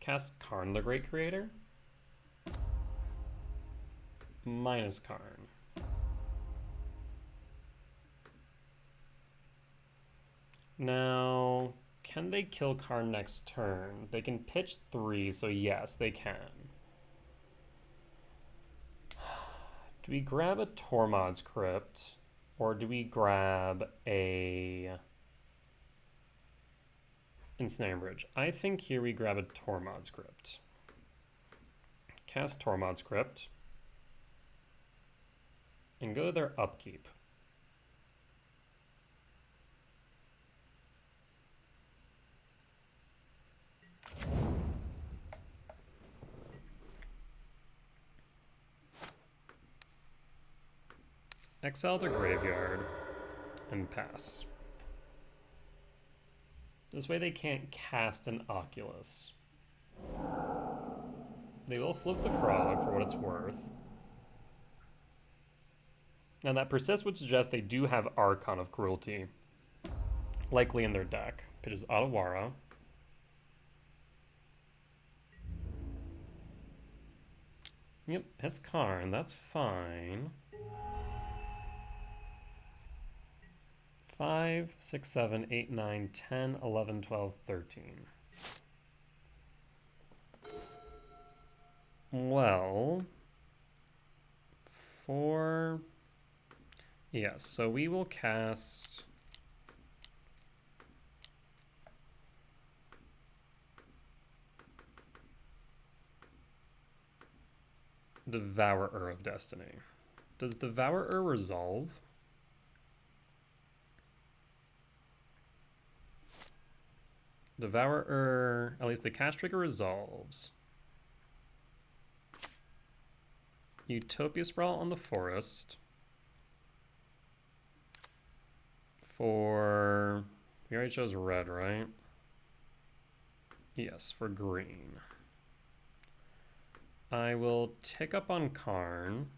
Cast Karn, the Great Creator. Minus Karn. Now, can they kill Karn next turn? They can pitch 3, so yes, they can. Do we grab a Tormod's Crypt, or do we grab a Ensnaring Bridge? I think here we grab a Tormod's Crypt. Cast Tormod's Crypt, and go to their upkeep. Exile their graveyard and pass. This way they can't cast an Oculus. They will flip the frog for what it's worth. Now that persist would suggest they do have Archon of Cruelty, likely in their deck. Pitches Otawara. Yep, hits Karn, that's fine. 5, 6, 7, 8, 9, 10, 11, 12, 13. Well, yes, so we will cast Devourer of Destiny. Does Devourer resolve? Devourer, at least the cast trigger resolves. Utopia Sprawl on the forest. We already chose red, right? Yes, for green. I will tick up on Karn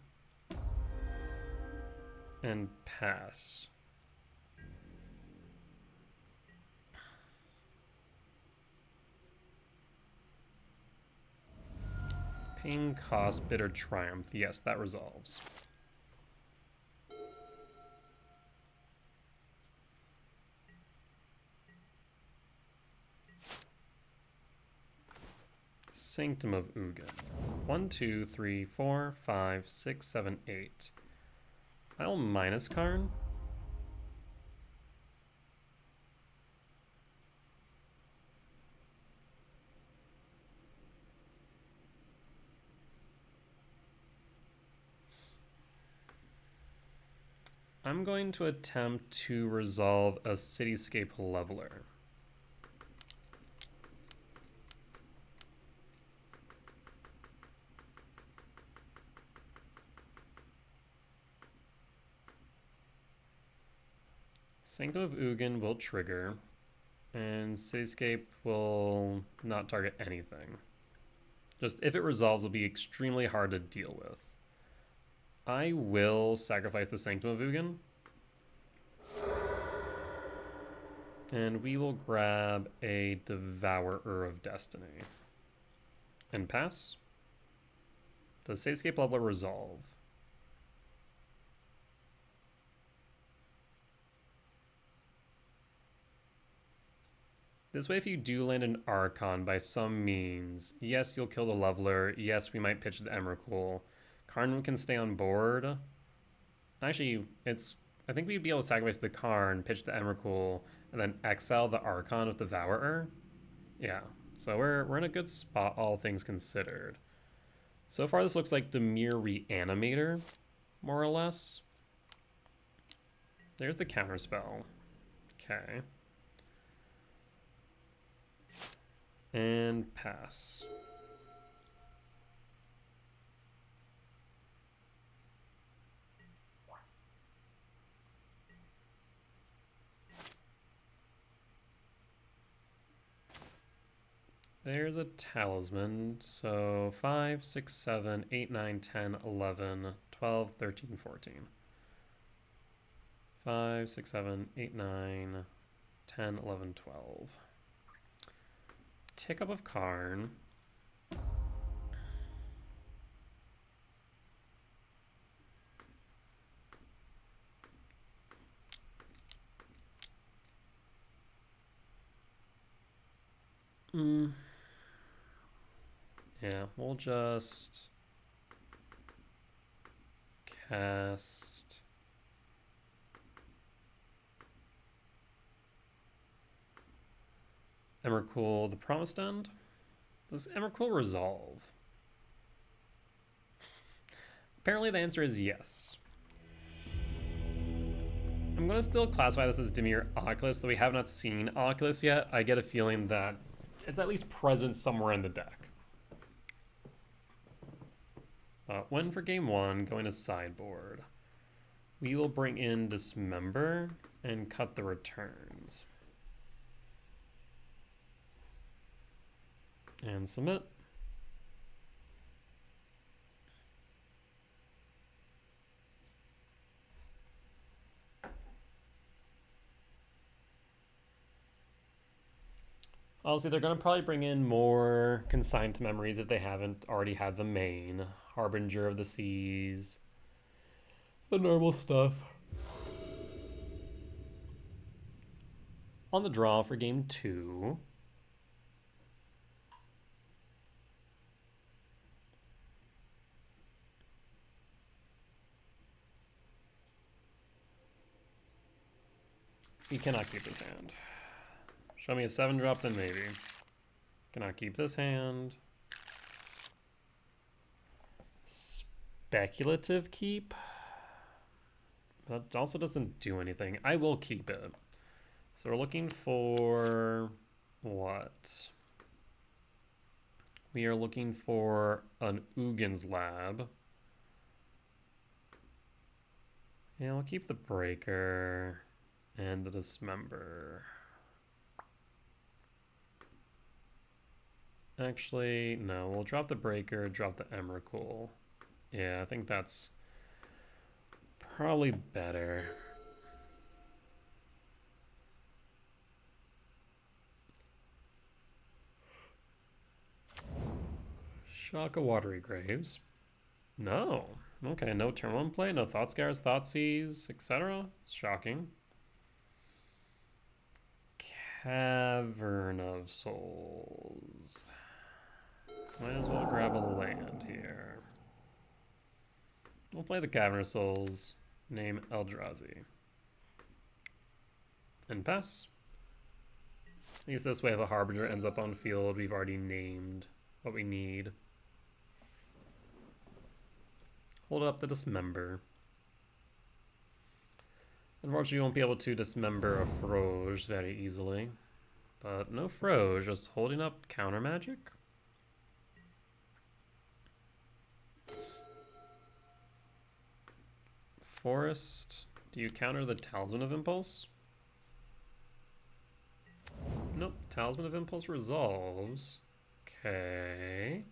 and pass. Pain, cost, bitter triumph. Yes, that resolves. Sanctum of Ugin. 1, 2, 3, 4, 5, 6, 7, 8. I'll minus Karn. I'm going to attempt to resolve a Cityscape Leveler. Sanctum of Ugin will trigger, and Cityscape will not target anything. Just if it resolves, it'll be extremely hard to deal with. I will sacrifice the Sanctum of Ugin. And we will grab a Devourer of Destiny. And pass. Does Cityscape Leveler resolve? This way, if you do land an Archon by some means, yes, you'll kill the Leveler. Yes, we might pitch the Emrakul. Karn can stay on board. Actually, I think we'd be able to sacrifice the Karn, pitch the Emrakul, and then exile the Archon with the Devourer. Yeah, so we're in a good spot, all things considered. So far, this looks like Dimir Reanimator, more or less. There's the counterspell. Okay. And pass. There's a talisman. So 5, 6, 7, 8, 9, 10, 11, 12, 13, 14. 5, 6, 7, 8, 9, 10, 11, 12. Tick up of Karn. Yeah, we'll just cast Emrakul the Promised End? Does Emrakul resolve? Apparently the answer is yes. I'm going to still classify this as Dimir Oculus, though we have not seen Oculus yet. I get a feeling that it's at least present somewhere in the deck. Win for game 1, going to sideboard. We will bring in Dismember and cut the returns. And submit. Obviously, they're going to probably bring in more Consigned to Memories if they haven't already had the main. Harbinger of the Seas. The normal stuff. On the draw for game 2. You cannot keep this hand. Show me a 7-drop, then maybe. Cannot keep this hand. Speculative keep. That also doesn't do anything. I will keep it. So we're looking for what? We are looking for an Ugin's Lab. Yeah, we'll keep the Breaker and the Dismember. Actually, no, we'll drop the Breaker, drop the Emrakul. Yeah, I think that's probably better. Shock of Watery Graves. No. Okay, no turn 1 play, no Thoughtscares, Thoughtseize, etc. Shocking. Cavern of Souls. Might as well grab a land here. We'll play the Cavern of Souls. Name Eldrazi. And pass. At least this way if a Harbinger ends up on field, we've already named what we need. Hold up the Dismember. Unfortunately, you won't be able to Dismember a Froge very easily. But no Froge, just holding up counter magic. Forest. Do you counter the Talisman of Impulse? Nope. Talisman of Impulse resolves. Okay.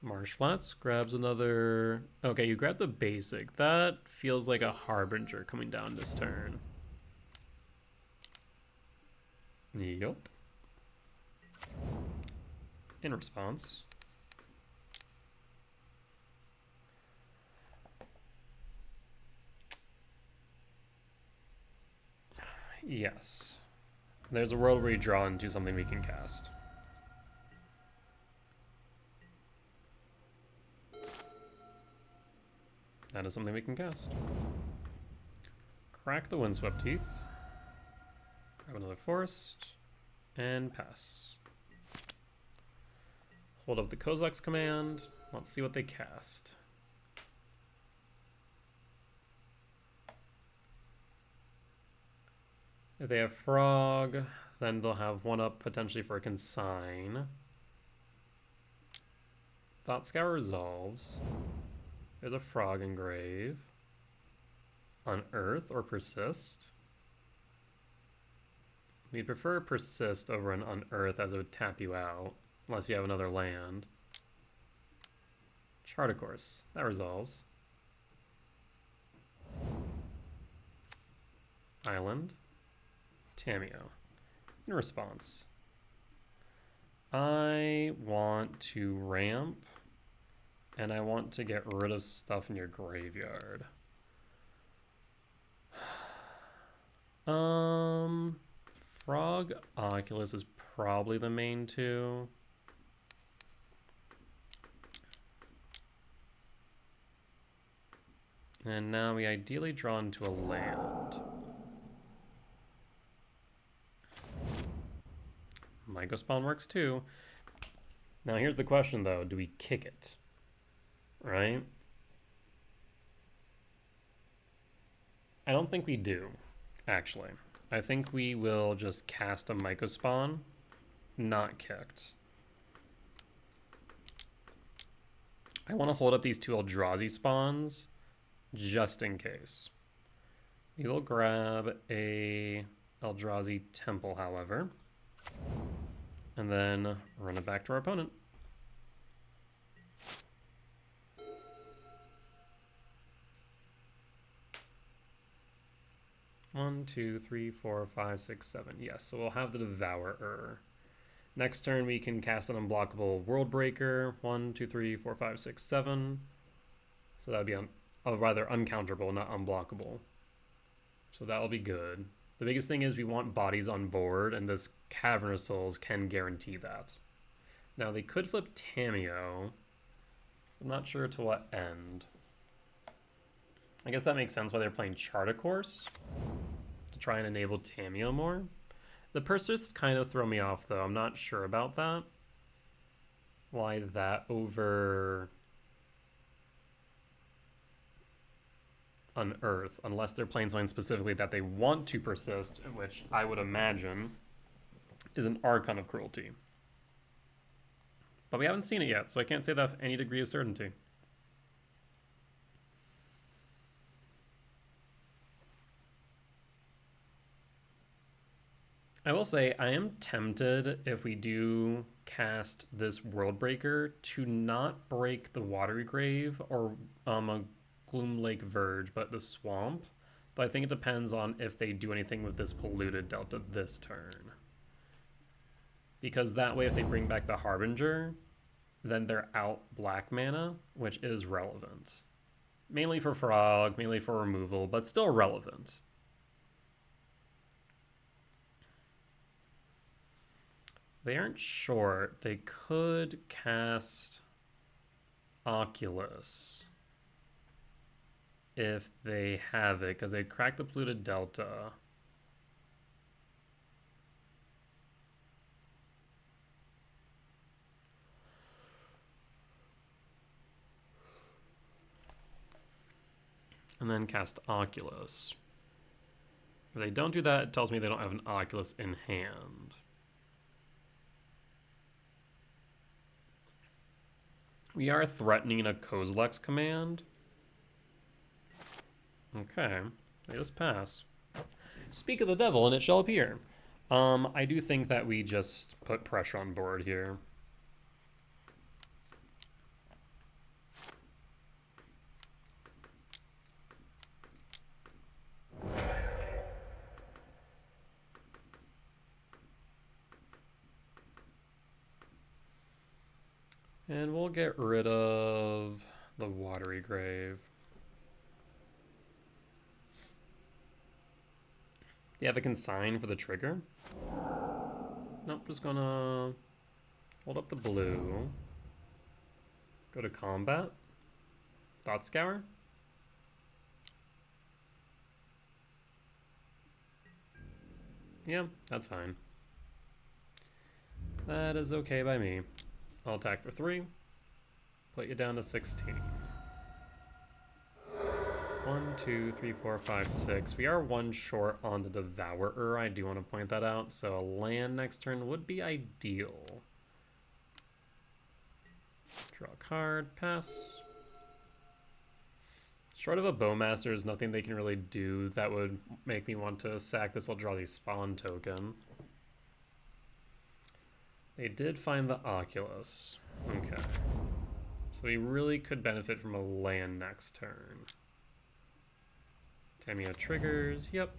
Marsh Flats grabs another... Okay, you grab the basic. That feels like a Harbinger coming down this turn. Yup. In response. Yes. There's a world where you draw into something we can cast. That is something we can cast. Crack the Windswept Teeth. Grab another Forest. And pass. Hold up the Kozak's command. Let's see what they cast. If they have Frog, then they'll have 1-up potentially for a Consign. Thoughtscour resolves. There's a Frog Engrave. Unearth or Persist. We'd prefer Persist over an Unearth as it would tap you out, unless you have another land. Chart of Course. That resolves. Island. Tamiyo. In response, I want to ramp, and I want to get rid of stuff in your graveyard. Frog Oculus is probably the main two. And now we ideally draw into a land. Myco Spawn works too. Now here's the question though, do we kick it? Right? I don't think we do, actually. I think we will just cast a Myco Spawn, not kicked. I want to hold up these two Eldrazi spawns just in case. We will grab a Eldrazi Temple, however, and then run it back to our opponent. One, two, three, four, five, six, seven. Yes, so we'll have the Devourer. Next turn, we can cast an unblockable World Breaker. 1, 2, 3, 4, 5, 6, 7. So that would be rather uncounterable, not unblockable. So that will be good. The biggest thing is we want bodies on board, and this Cavern of Souls can guarantee that. Now, they could flip Tamiyo. I'm not sure to what end. I guess that makes sense why they're playing Chartacourse, to try and enable Tamiyo more. The Persist kind of throw me off, though. I'm not sure about that. Why that over Unearth, unless they're playing something specifically that they want to persist, which I would imagine is an Archon of Cruelty. But we haven't seen it yet, so I can't say that with any degree of certainty. I will say I am tempted, if we do cast this World Breaker, to not break the Watery Grave or a Gloom Lake Verge, but the Swamp. But I think it depends on if they do anything with this Polluted Delta this turn. Because that way, if they bring back the Harbinger, then they're out black mana, which is relevant. Mainly for Frog, mainly for removal, but still relevant. They aren't short. They could cast Oculus if they have it, because they cracked the Polluted Delta. And then cast Oculus. If they don't do that, it tells me they don't have an Oculus in hand. We are threatening a Kozilek's command. Okay, they just pass. Speak of the devil and it shall appear. I do think that we just put pressure on board here. And we'll get rid of the Watery Grave. Do you have a consign for the trigger? Nope, just gonna hold up the blue. Go to combat. Thought Scour. Yeah, that's fine. That is okay by me. I'll attack for 3. Put you down to 16. 1, 2, 3, 4, 5, 6. We are 1 short on the Devourer. I do want to point that out. So a land next turn would be ideal. Draw a card. Pass. Short of a Bowmaster, there's nothing they can really do that would make me want to sack this Eldrazi Spawn token. They did find the Oculus. Okay. So we really could benefit from a land next turn. Tamiyo triggers, yep.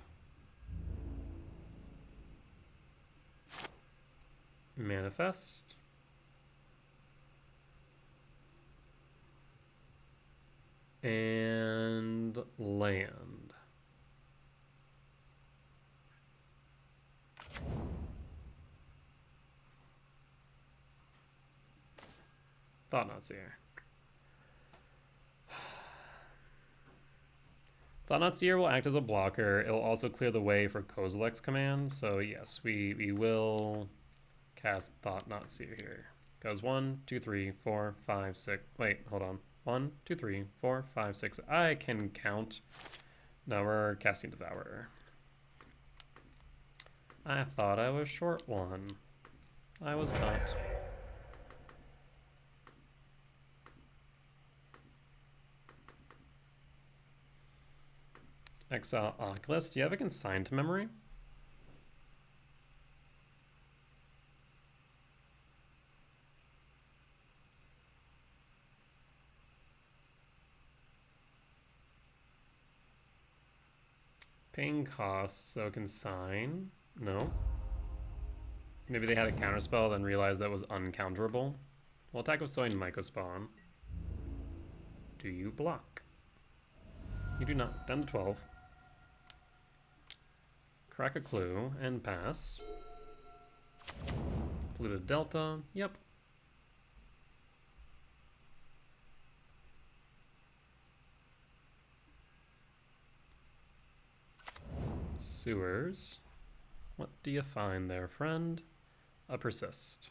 Manifest. And land. Thought not seer. Thought Seer will act as a blocker. It'll also clear the way for Kozilek's command. So yes, we will cast Thought Seer here. Goes 1, 2, 3, 4, 5, 6. Wait, hold on. 1, 2, 3, 4, 5, 6. I can count. Now we're casting Devourer. I thought I was short one. I was not. Exile Oculus. Do you have a consign to memory? Paying costs, so consign. No. Maybe they had a counterspell, then realized that was uncounterable. We'll attack with Soin Mycospawn. Do you block? You do not. Down to 12. Crack a clue and pass. Polluted Delta. Yep. Sewers. What do you find there, friend? A persist.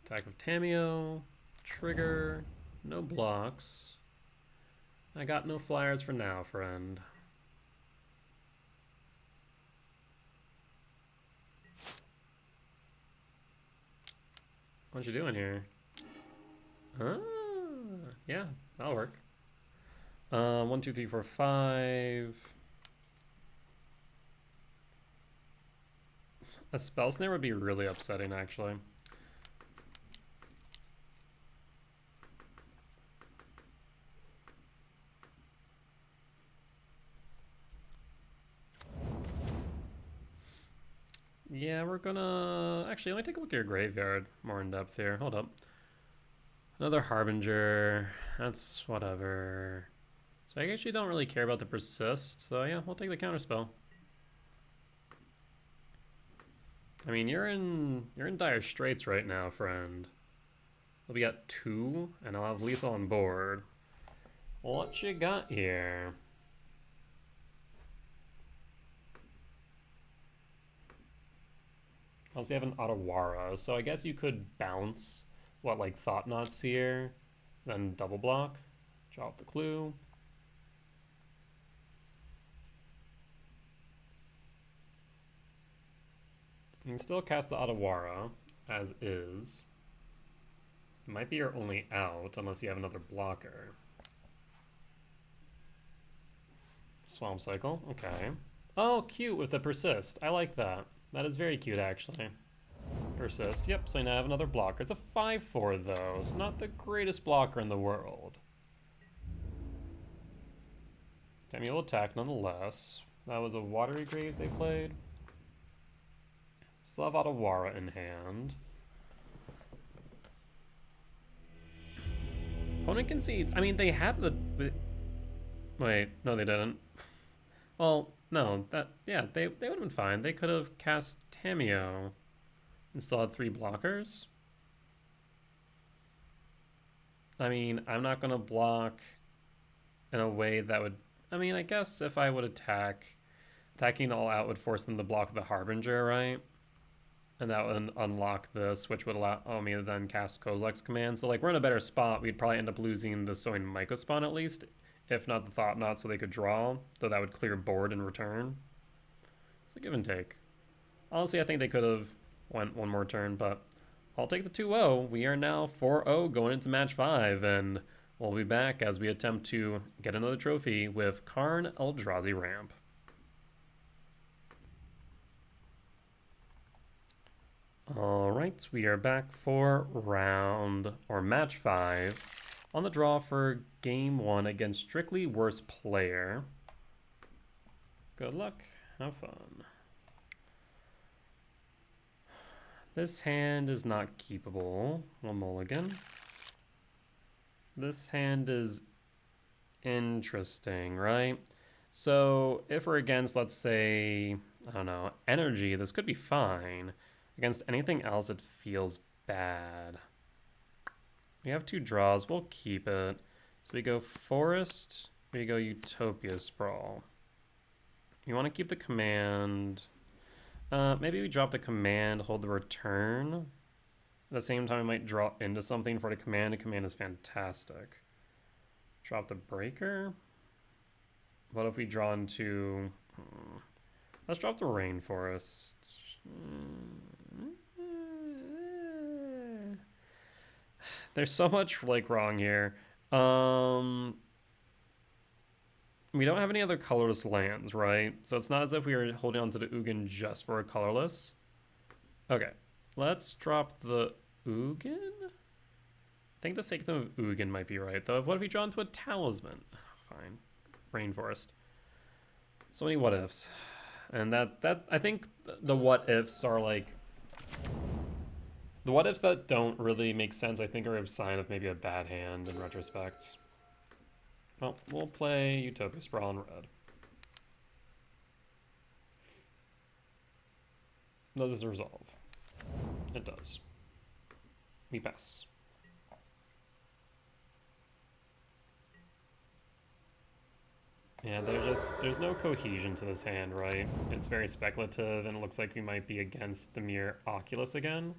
Attack of Tamiyo. Trigger. No blocks. I got no flyers for now, friend. What you doing here? Yeah, that'll work. 1, 2, 3, 4, 5. A spell snare would be really upsetting, actually. Yeah, we're gonna... Actually, let me take a look at your graveyard more in depth here. Hold up. Another Harbinger. That's whatever. So I actually don't really care about the persist. So yeah, we'll take the counterspell. I mean, you're in dire straits right now, friend. We'll be at 2, and I'll have lethal on board. What you got here? Also, you have an Otawara, so I guess you could bounce, what, like Thought Seer, then double block, draw off the clue. You can still cast the Otawara, as is. It might be your only out, unless you have another blocker. Swamp Cycle, okay. Oh, cute with the persist. I like that. That is very cute, actually. Persist. Yep, so now I have another blocker. It's a 5/4, though. It's not the greatest blocker in the world. Damn, will attack nonetheless. That was a Watery Graves they played. Still have Otawara in hand. Opponent concedes. I mean, they had the... Wait, no, they didn't. Well, no, yeah, they would have been fine. They could have cast Tamiyo and still had 3 blockers. I mean, I'm not going to block in a way that would... I mean, I guess if I would attacking all out would force them to block the Harbinger, right? And that would unlock this, which would allow me to then cast Kozilek's command. So, like, we're in a better spot. We'd probably end up losing the Soin Mycospawn at least, if not the Thought Knot, so they could draw, though that would clear board in return. It's a give and take. Honestly, I think they could have went one more turn, but I'll take the 2-0. We are now 4-0 going into match 5, and we'll be back as we attempt to get another trophy with Karn Eldrazi Ramp. Alright, we are back for match 5. On the draw for game 1 against Strictly Worst Player. Good luck. Have fun. This hand is not keepable. One mulligan. This hand is interesting, right? So if we're against, let's say, I don't know, energy, this could be fine. Against anything else, it feels bad. We have 2 draws. We'll keep it. So we go Forest, we go Utopia Sprawl. You want to keep the command. Maybe we drop the command, hold the return. At the same time, we might draw into something for the command. The command is fantastic. Drop the breaker. What if we draw into... Let's drop the Rainforest. There's so much like wrong here. We don't have any other colorless lands, right? So it's not as if we were holding on to the Ugin just for a colorless. Okay, let's drop the Ugin. I think the Sanctum of Ugin might be right, though. What if we draw into a Talisman? Fine. Rainforest. So many what ifs. And that I think the what ifs are like... The what ifs that don't really make sense, I think, are a sign of maybe a bad hand in retrospect. Well, we'll play Utopia Sprawl in red. Does this resolve? It does. We pass. Yeah, there's no cohesion to this hand, right? It's very speculative, and it looks like we might be against Dimir Oculus again.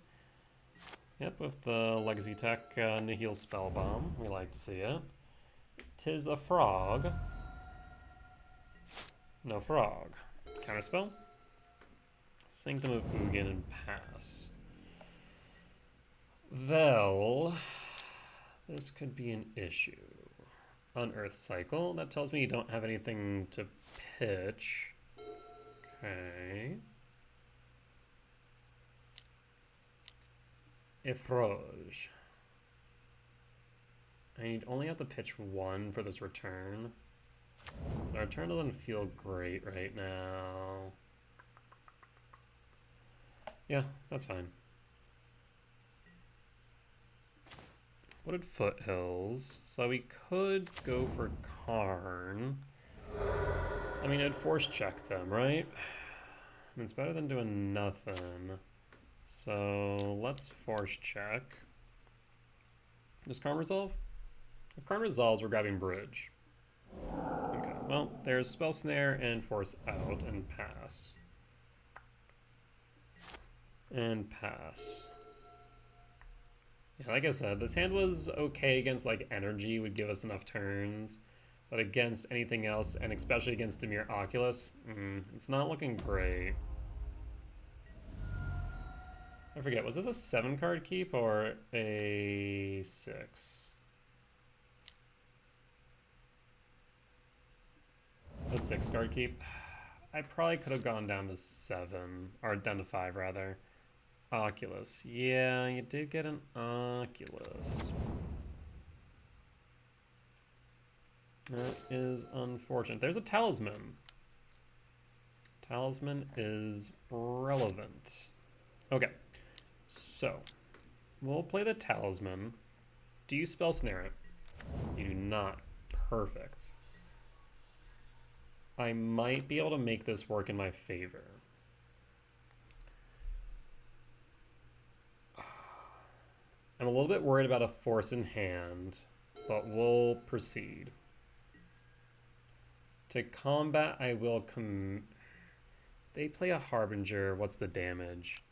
Yep, with the Legacy Tech Nihil Spellbomb. We like to see it. 'Tis a frog. No frog. Counterspell. Sanctum of Ugin and pass. Well, this could be an issue. Unearth Cycle. That tells me you don't have anything to pitch. Okay. Ifroj. I only have to pitch one for this return. The return doesn't feel great right now. Yeah, that's fine. What did Foothills? So we could go for Karn. I mean, I'd force check them, right? I mean, it's better than doing nothing. So let's force check. Does Karn resolve? If Karn resolves, we're grabbing Bridge. Okay, well, there's Spell Snare and Force out and pass. And pass. Yeah, like I said, this hand was okay against like energy, would give us enough turns. But against anything else, and especially against Dimir Oculus, it's not looking great. I forget, was this a 7-card keep or a 6? A 6-card keep. I probably could have gone down to 7, or down to 5 rather. Oculus. Yeah, you did get an Oculus. That is unfortunate. There's a Talisman. Talisman is relevant. Okay, so we'll play the Talisman. Do you Spell Snare it? You do not. Perfect. I might be able to make this work in my favor. I'm a little bit worried about a force in hand, but we'll proceed. To combat, I will They play a Harbinger. What's the damage?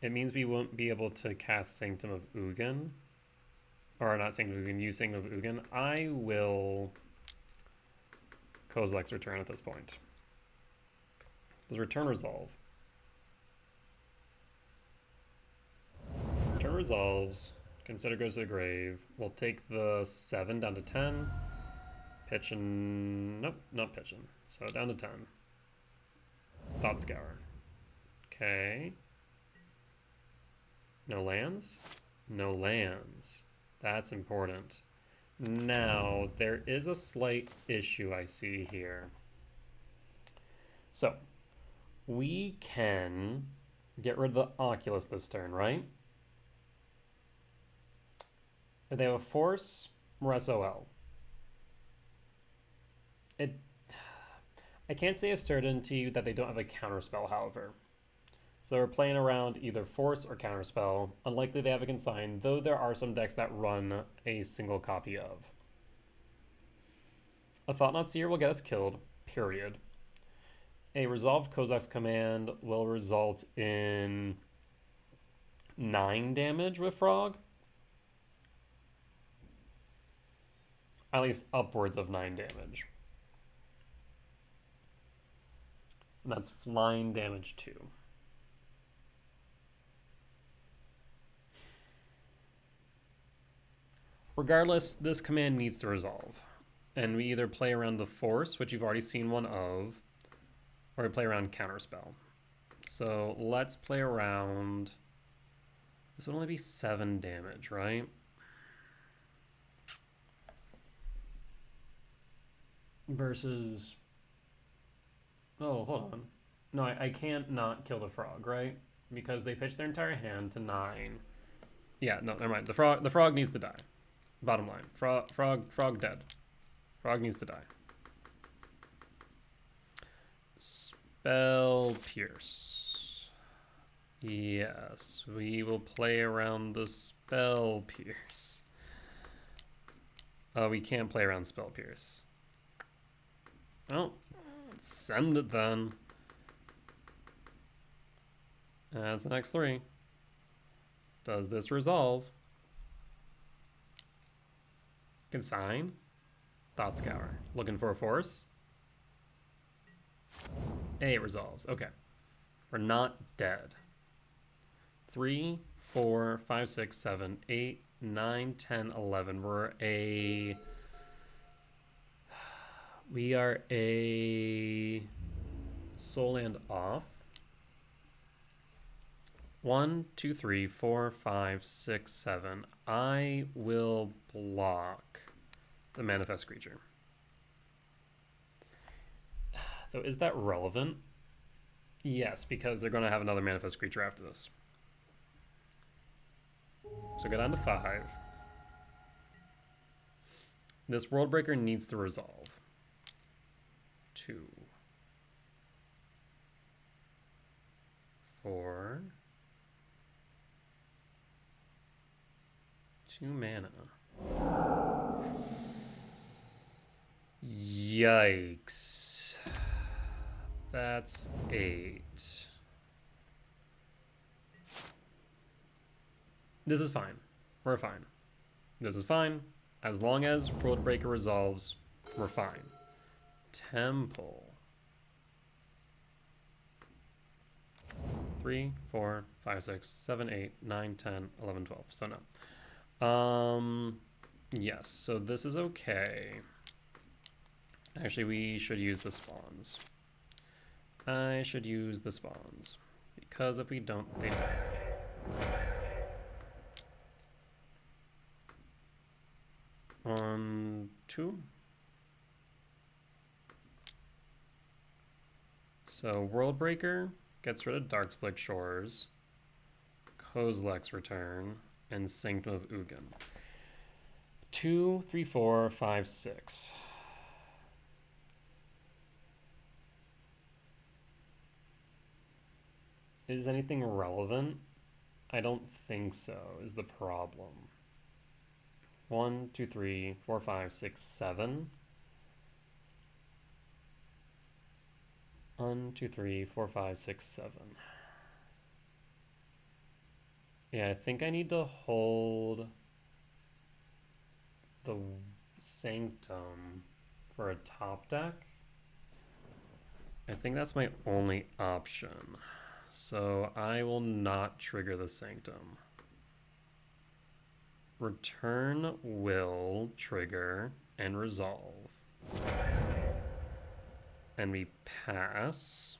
It means we won't be able to cast Sanctum of Ugin. Or not Sanctum of Ugin, use Sanctum of Ugin. I will Kozilek's Return at this point. Does Return resolve? Return resolves. Consider goes to the grave. We'll take the 7 down to 10. Pitching. Nope, not pitching. So down to 10. Thought Scour. Okay. No lands? No lands. That's important. Now, there is a slight issue I see here. So, we can get rid of the Oculus this turn, right? If they have a force, we're SOL. I can't say a certainty that they don't have a counterspell, however. So we're playing around either Force or Counterspell. Unlikely they have a Consign, though there are some decks that run a single copy of. A Thought-Knot Seer will get us killed, period. A Resolved Kozak's command will result in 9 damage with Frog. At least upwards of 9 damage. And that's flying damage too. Regardless, this command needs to resolve. And we either play around the Force, which you've already seen one of, or we play around Counterspell. So let's play around... This would only be 7 damage, right? Versus... Oh, hold on. No, I can't not kill the Frog, right? Because they pitch their entire hand to 9. Yeah, no, never mind. The frog needs to die. Bottom line. Frog dead. Frog needs to die. Spell Pierce. Yes, we will play around the Spell Pierce. Oh, we can't play around Spell Pierce. Oh, send it then. That's the next 3. Does this resolve? Consign? Thought Scour. Looking for a Force? A resolves. Okay. We're not dead. 3, 4, 5, 6, 7, 8, 9, 10, 11. We are a Soul Land off. 1, 2, 3, 4, 5, 6, 7. I will block the Manifest Creature. Though, is that relevant? Yes, because they're going to have another Manifest Creature after this. So go down to 5. This Worldbreaker needs to resolve. 2. 4. 2 mana. Yikes. That's 8. This is fine. We're fine. This is fine. As long as Worldbreaker resolves, we're fine. Temple. 3, 4, 5, 6, 7, 8, 9, 10, 11, 12. So no. Yes, so this is okay. Actually, we should use the spawns. I should use the spawns. Because if we don't, they die. 1, 2. So Worldbreaker gets rid of Darkslick Shores, Kozilek's Return, and Sanctum of Ugin. 2, 3, 4, 5, 6. Is anything relevant? I don't think so, is the problem. 1, 2, 3, 4, 5, 6, 7. 1, 2, 3, 4, 5, 6, 7. Yeah, I think I need to hold the Sanctum for a top deck. I think that's my only option. So I will not trigger the Sanctum. Return will trigger and resolve. And we pass.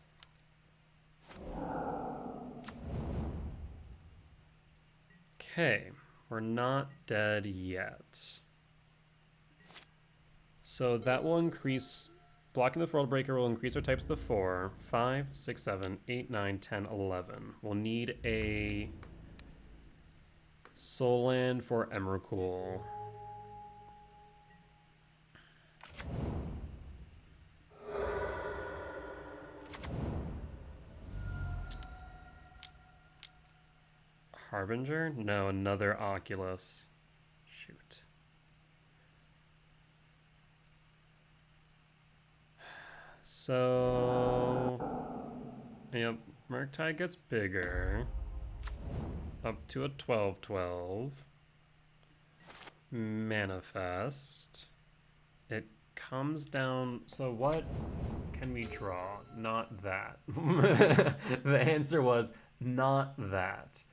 Okay, we're not dead yet. So that will increase, blocking the Worldbreaker will increase our types to 4, 5, 6, 7, 8, 9, 10, 11. We'll need a Soul Land for Emrakul. Harbinger? No, another Oculus. Shoot. So, yep, Murktide gets bigger. Up to a 12/12. Manifest. It comes down. So what can we draw? Not that. The answer was not that.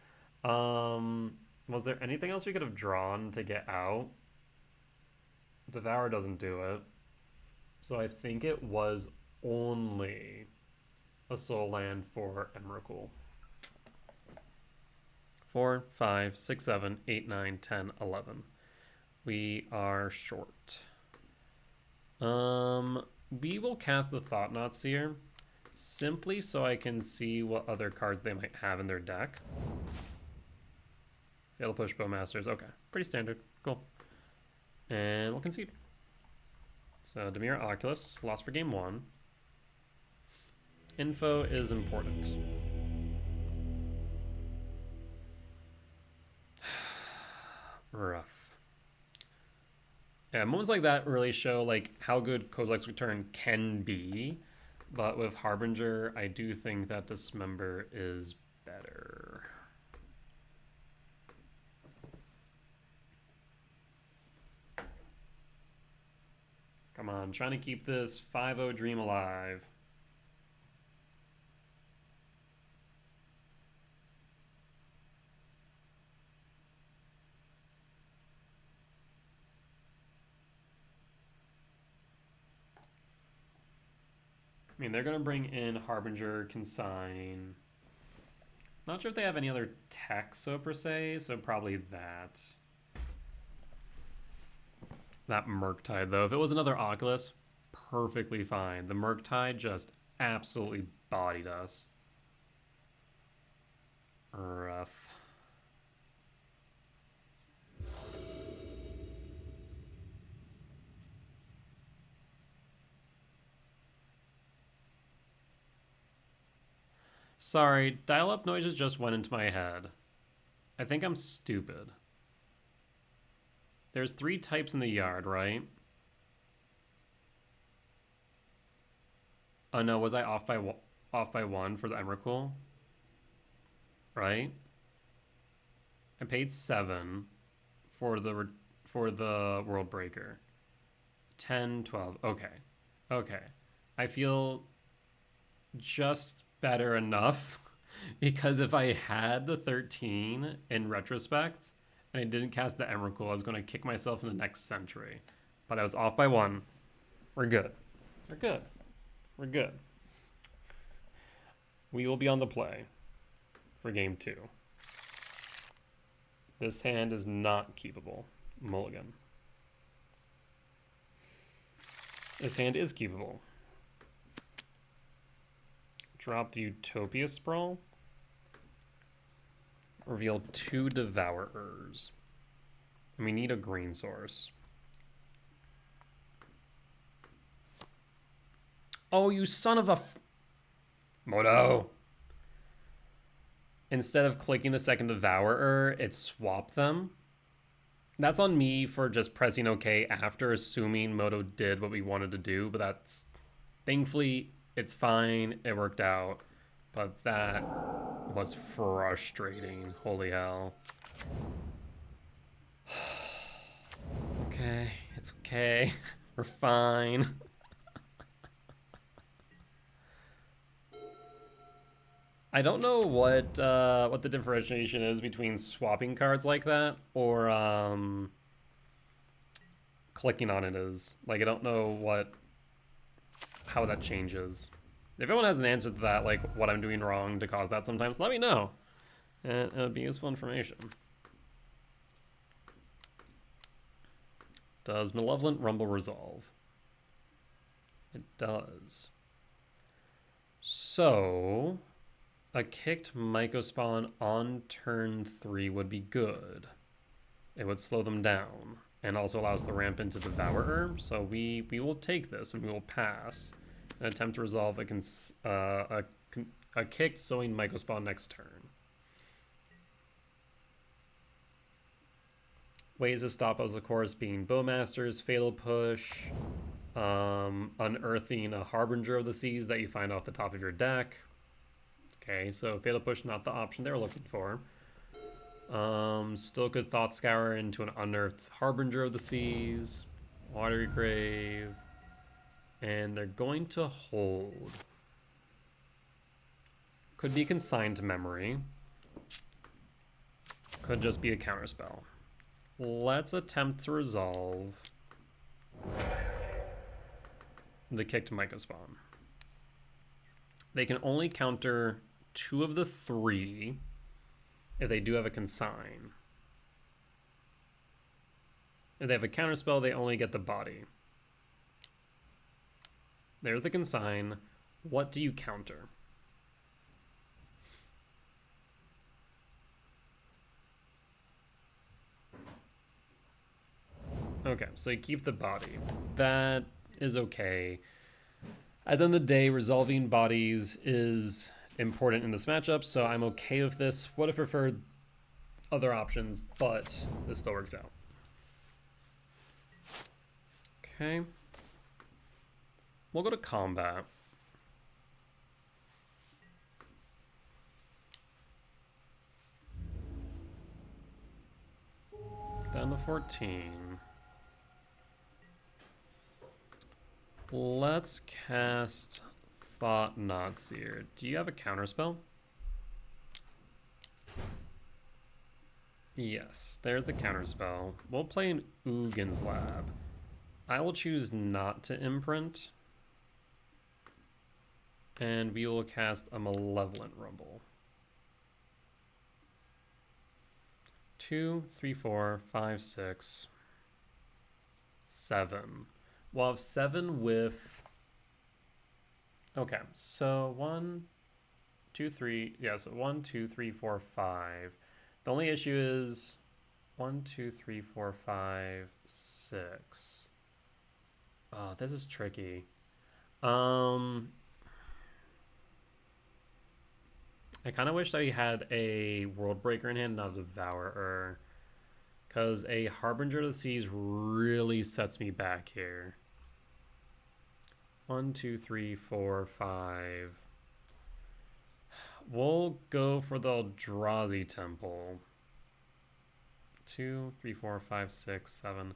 Was there anything else we could have drawn to get out? Devour doesn't do it. So I think it was only a soul land for Emrakul. 4, 5, 6, 7, 8, 9, 10, 11. We are short. We will cast the Thought-Knot here simply so I can see what other cards they might have in their deck. Fatal Push Bowmasters. Okay, pretty standard. Cool. And we'll concede. So Dimir Oculus, lost for game 1. Info is important. Rough. Yeah, moments like that really show like how good Kozilek's Return can be, but with Harbinger, I do think that Dismember is better. Come on, trying to keep this 5-0 dream alive. I mean, they're going to bring in Harbinger, Consign. Not sure if they have any other tech, so per se, so probably that. That Murktide, though. If it was another Oculus, perfectly fine. The Murktide just absolutely bodied us. Rough. Sorry, dial-up noises just went into my head. I think I'm stupid. There's 3 types in the yard, right? Oh no, was I off by 1 for the Emrakul? Right? I paid 7 for the World Breaker. 10, 12. Okay. Okay. I feel just better enough because if I had the 13 in retrospect and I didn't cast the Emrakul, I was going to kick myself in the next century. But I was off by 1. We're good. We're good. We're good. We will be on the play for game 2. This hand is not keepable. Mulligan. This hand is keepable. Drop the Utopia Sprawl. Reveal 2 Devourers. And we need a green source. Oh, you son of a... Moto! Instead of clicking the second Devourer, it swapped them. That's on me for just pressing OK after assuming Moto did what we wanted to do, but that's... Thankfully, it's fine. It worked out. But that was frustrating. Holy hell. Okay, it's okay. We're fine. I don't know what the differentiation is between swapping cards like that or clicking on it is. Like, I don't know how that changes. If anyone has an answer to that, like what I'm doing wrong to cause that sometimes, let me know. It would be useful information. Does Malevolent Rumble resolve? It does. So... a kicked Mycospawn on turn 3 would be good. It would slow them down and also allows the ramp into Devourer. So we will take this and we will pass and attempt to resolve a kicked sowing Mycospawn next turn. Ways to stop us, of course, being Bowmasters, Fatal Push, unearthing a Harbinger of the Seas that you find off the top of your deck. Okay, so Fatal Push, not the option they're looking for. Still could Thought Scour into an unearthed Harbinger of the Seas, Watery Grave, and they're going to hold. Could be Consigned to Memory. Could just be a counterspell. Let's attempt to resolve the Kicked Mycospawn. They can only counter 2 of the 3 if they do have a Consign. If they have a counterspell, they only get the body. There's the Consign. What do you counter? Okay, so you keep the body. That is okay. At the end of the day, resolving bodies is important in this matchup, so I'm okay with this. Would have preferred other options, but this still works out. Okay. We'll go to combat. Down to 14. Let's cast Thought Knotseer. Do you have a counterspell? Yes, there's the counterspell. We'll play an Ugin's Lab. I will choose not to imprint. And we will cast a Malevolent Rumble. 2, 3, 4, 5, 6, 7. We'll have 7 with... Okay, so 1, 2, 3... Yeah, so 1, 2, 3, 4, 5. The only issue is 1, 2, 3, 4, 5, 6. Oh, this is tricky. I kind of wish that we had a World Breaker in hand, not a Devourer. Because a Harbinger of the Seas really sets me back here. 1, 2, 3, 4, 5. We'll go for the Eldrazi Temple. 2, 3, 4, 5, 6, 7.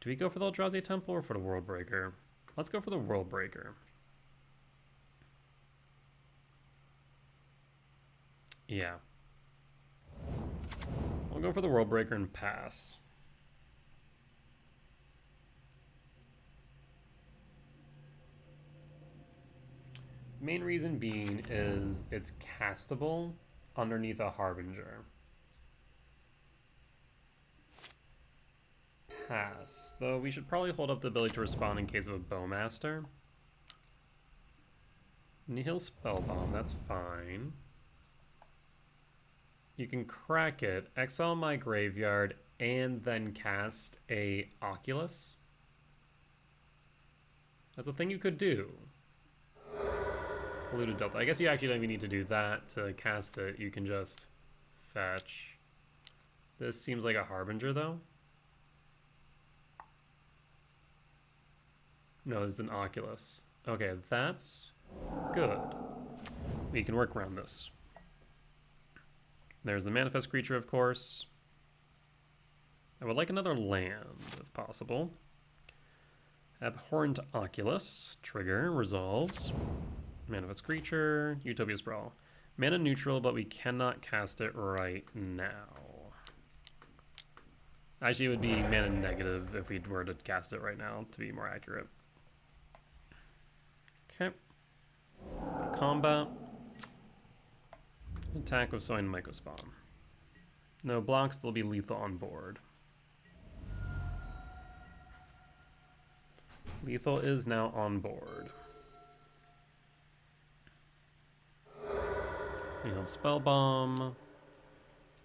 Do we go for the Eldrazi Temple or for the World Breaker? Let's go for the World Breaker. Yeah. We'll go for the World Breaker and pass. Main reason being is it's castable underneath a Harbinger. Pass. Though we should probably hold up the ability to respond in case of a Bowmaster. Nihil Spellbomb, that's fine. You can crack it, exile my graveyard, and then cast a Oculus. That's a thing you could do. Polluted Delta. I guess you actually don't even need to do that to cast it. You can just fetch. This seems like a Harbinger, though. No, it's an Oculus. Okay, that's good. We can work around this. There's the Manifest Creature, of course. I would like another land, if possible. Abhorrent Oculus. Trigger. Resolves. Manifest Creature. Utopia Sprawl. Mana neutral, but we cannot cast it right now. Actually, it would be mana negative if we were to cast it right now, to be more accurate. Okay. Combat. Attack with Sowing Mycospawn. No blocks, they'll be lethal on board. Lethal is now on board. Lethal Spellbomb.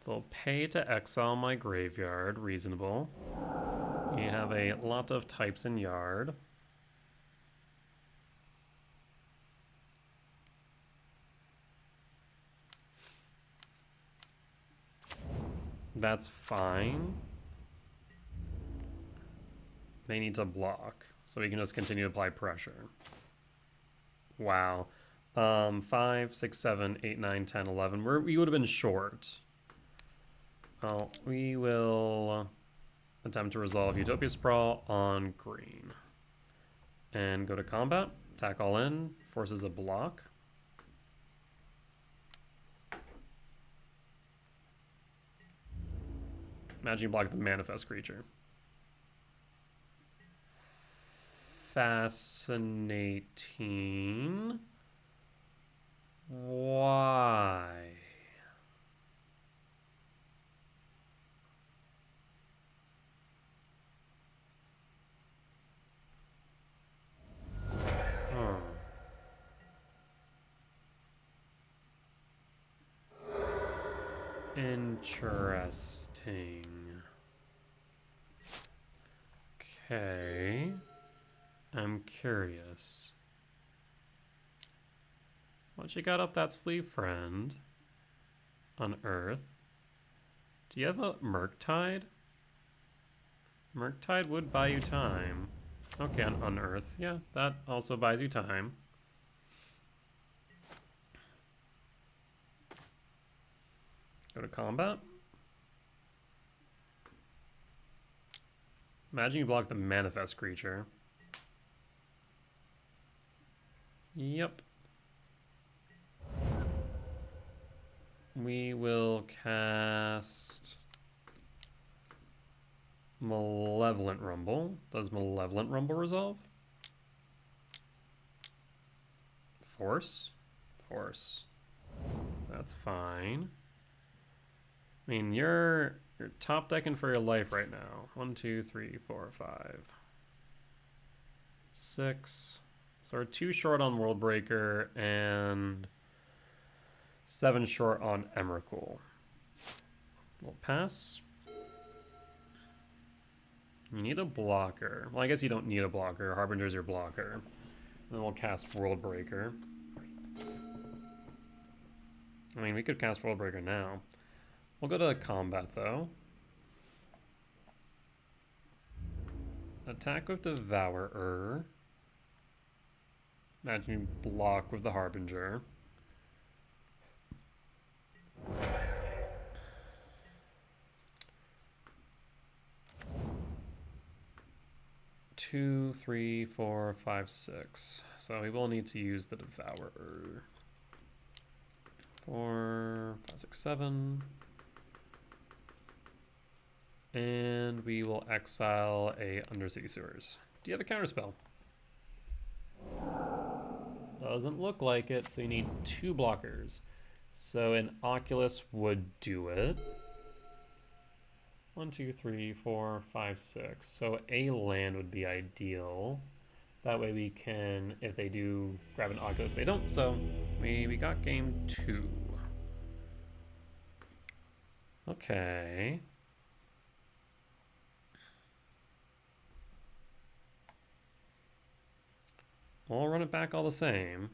They'll pay to exile my graveyard. Reasonable. We have a lot of types in yard. That's fine. They need to block, so we can just continue to apply pressure. Wow. 5, 6, 7, 8, 9, 10, 11. We would have been short. Oh, we will attempt to resolve Utopia Sprawl on green. And go to combat. Attack all in. Forces a block. Imagine you block the manifest creature. Fascinating. Why? Huh. Interesting. Okay. I'm curious. What you got up that sleeve, friend? Unearth. Do you have a Murktide? Murktide would buy you time. Okay, on Unearth. Yeah, that also buys you time. Go to combat. Imagine you block the manifest creature. Yep. We will cast Malevolent Rumble. Does Malevolent Rumble resolve? Force? Force. That's fine. I mean, you're top decking for your life right now. 1, 2, 3, 4, 5, 6. So we're 2 short on Worldbreaker and 7 short on Emrakul. We'll pass. You need a blocker. Well, I guess you don't need a blocker. Harbinger's your blocker. And then we'll cast Worldbreaker. I mean, we could cast Worldbreaker now. We'll go to combat, though. Attack with Devourer. Imagine you block with the Harbinger. Two, 3, 4, 5, 6. So we will need to use the Devourer. 4, 5, 6, 7. And we will exile a Undercity Sewers. Do you have a counterspell? Doesn't look like it, so you need 2 blockers. So an Oculus would do it. 1, 2, 3, 4, 5, 6. So a land would be ideal. That way we can, if they do grab an Oculus, they don't. So we got game 2. Okay. Well, I'll run it back all the same.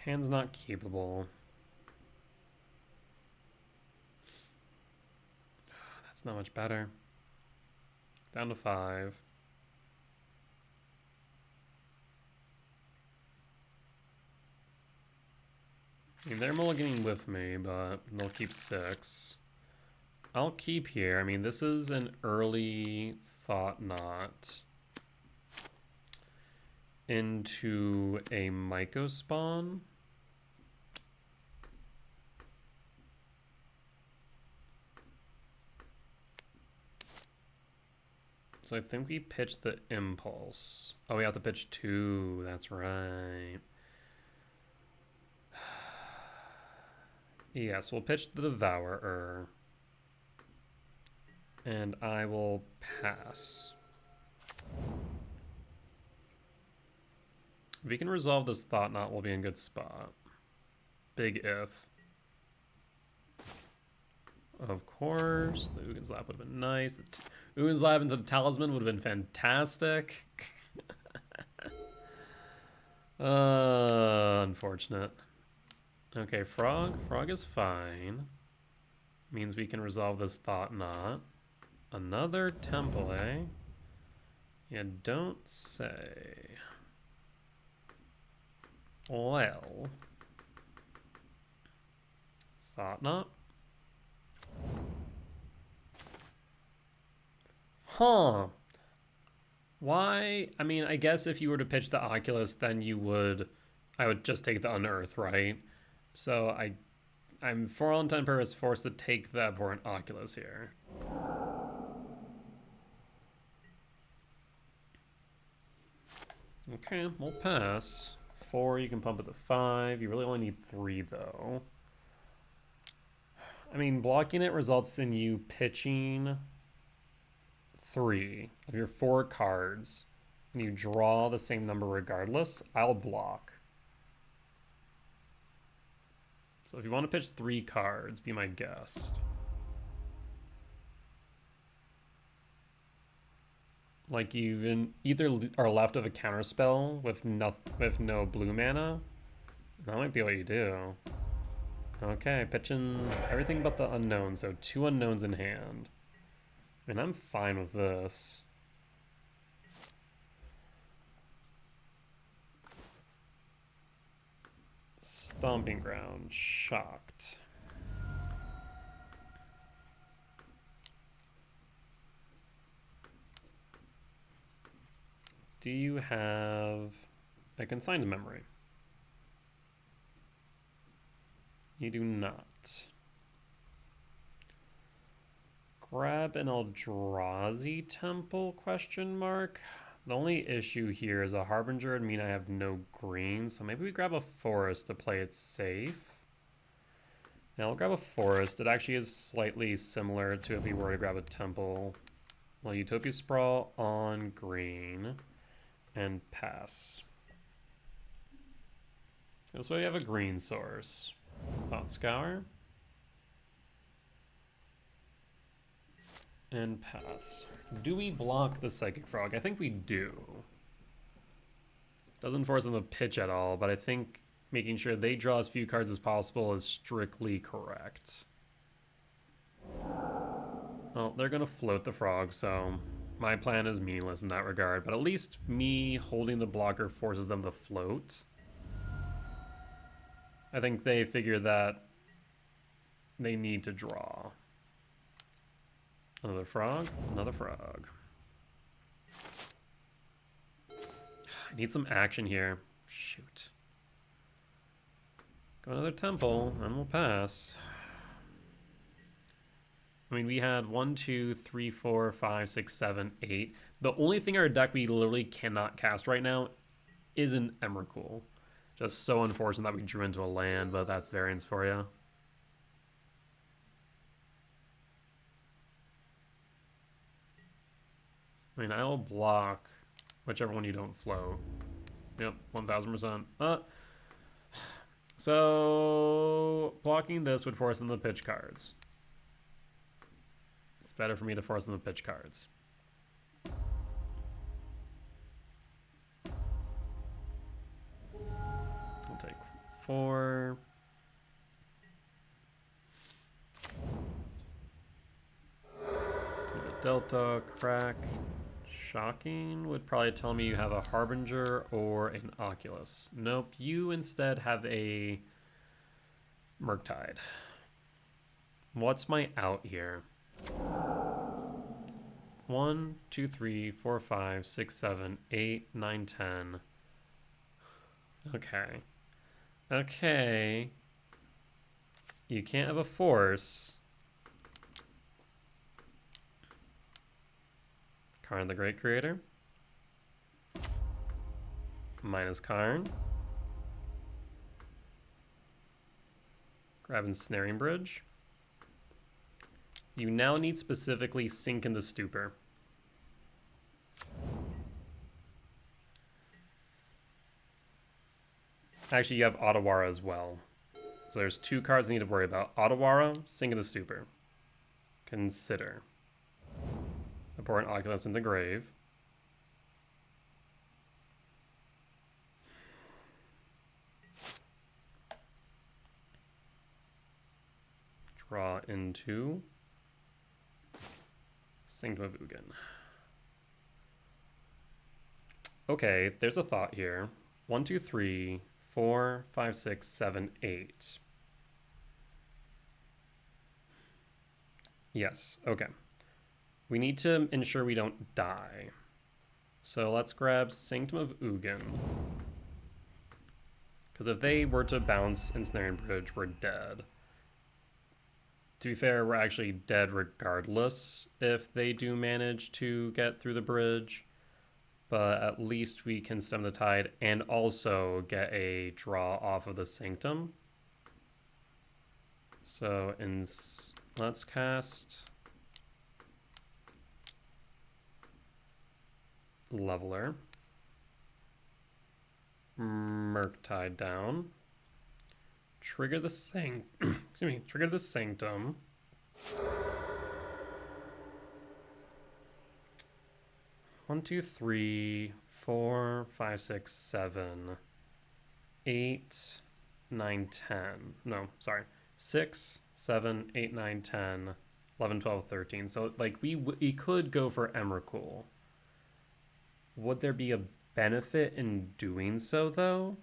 Hand's not keepable. That's not much better. Down to 5. I mean, they're mulliganing with me, but they'll keep 6. I'll keep here. I mean, this is an early Thought Knot into a Myco spawn. So I think we pitched the Impulse. Oh, we have to pitch 2. That's right. Yes, we'll pitch the Devourer. And I will pass. If we can resolve this Thought Knot, we'll be in good spot. Big if. Of course, the Ugin's Lab would have been nice. The Ugin's Lab into the Talisman would have been fantastic. Unfortunate. Okay, frog. Frog is fine. Means we can resolve this thought knot. Another temple, eh? Yeah, don't say. Well. Thought knot? Huh. Why? I mean, I guess if you were to pitch the Oculus, then I would just take the Unearth, right? So I'm for all intent and purpose forced to take the Abhorrent Oculus here. Okay, we'll pass. 4, you can pump it to 5. You really only need 3, though. I mean, blocking it results in you pitching 3 of your 4 cards, and you draw the same number regardless. I'll block. So if you want to pitch 3 cards, be my guest. Like you either are left of a counterspell with no blue mana. That might be what you do. Okay, pitching everything but the unknown, so 2 unknowns in hand. I mean, I'm fine with this. Stomping Ground, shocked. Do you have a consigned memory? You do not. Grab an Eldrazi temple, question mark? The only issue here is a Harbinger would mean I have no green, so maybe we grab a forest to play it safe. Now I'll grab a forest. It actually is slightly similar to if we were to grab a temple. Well, Utopia Sprawl on green and pass. This way we have a green source. Thought Scour. And pass. Do we block the Psychic Frog? I think we do. Doesn't force them to pitch at all, but I think making sure they draw as few cards as possible is strictly correct. Well, they're going to float the frog, so my plan is meaningless in that regard, but at least me holding the blocker forces them to float. I think they figure that they need to draw. Another frog, another frog. I need some action here. Shoot. Go another temple, and we'll pass. I mean, we had 1, 2, 3, 4, 5, 6, 7, 8. The only thing in our deck we literally cannot cast right now is an Emrakul. Just so unfortunate that we drew into a land, but that's variance for you. I mean, I'll block whichever one you don't float. Yep, 1000%. So blocking this would force them to pitch cards. It's better for me to force them to pitch cards. I'll take 4. Delta, crack. Shocking would probably tell me you have a Harbinger or an Oculus. Nope, you instead have a Murktide. What's my out here? 1, 2, 3, 4, 5, 6, 7, 8, 9, 10. Okay. Okay. You can't have a force. Karn the Great Creator. Minus Karn. Grab Ensnaring Bridge. You now need specifically Sink in the Stupor. Actually, you have Otawara as well. So there's 2 cards you need to worry about. Otawara, Sink in the Stupor. Consider. Abhorrent Oculus in the grave. draw into Sanctum of Ugin. Okay, there's a thought here. 1, 2, 3, 4, 5, 6, 7, 8. Yes, okay. We need to ensure we don't die. So let's grab Sanctum of Ugin. Because if they were to bounce Ensnaring Bridge, we're dead. To be fair, we're actually dead regardless if they do manage to get through the bridge. But at least we can stem the tide and also get a draw off of the Sanctum. So let's cast Leveler. Murktide down. Trigger the trigger the Sanctum. One, two, 3, 4, 5, 6, 7, 8, 9, 10. No, sorry. 6, 7, 8, 9, 10, 11, 12, 13. So, like, we could go for Emrakul. Would there be a benefit in doing so, though?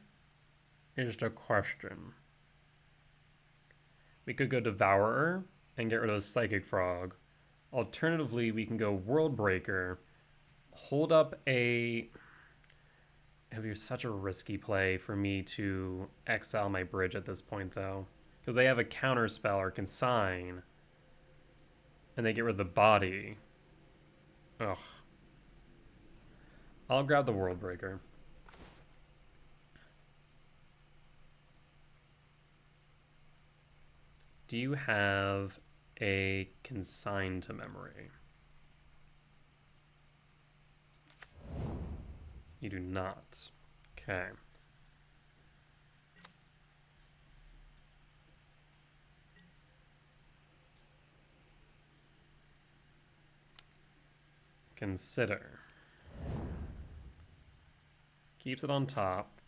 Is the question. We could go Devourer and get rid of Psychic Frog. Alternatively, we can go World Breaker, hold up a... It would be such a risky play for me to exile my bridge at this point, though. Because they have a counter spell or consign, and they get rid of the body. Ugh. I'll grab the World Breaker. Do you have a consign to memory? You do not. Okay. Consider. Keeps it on top.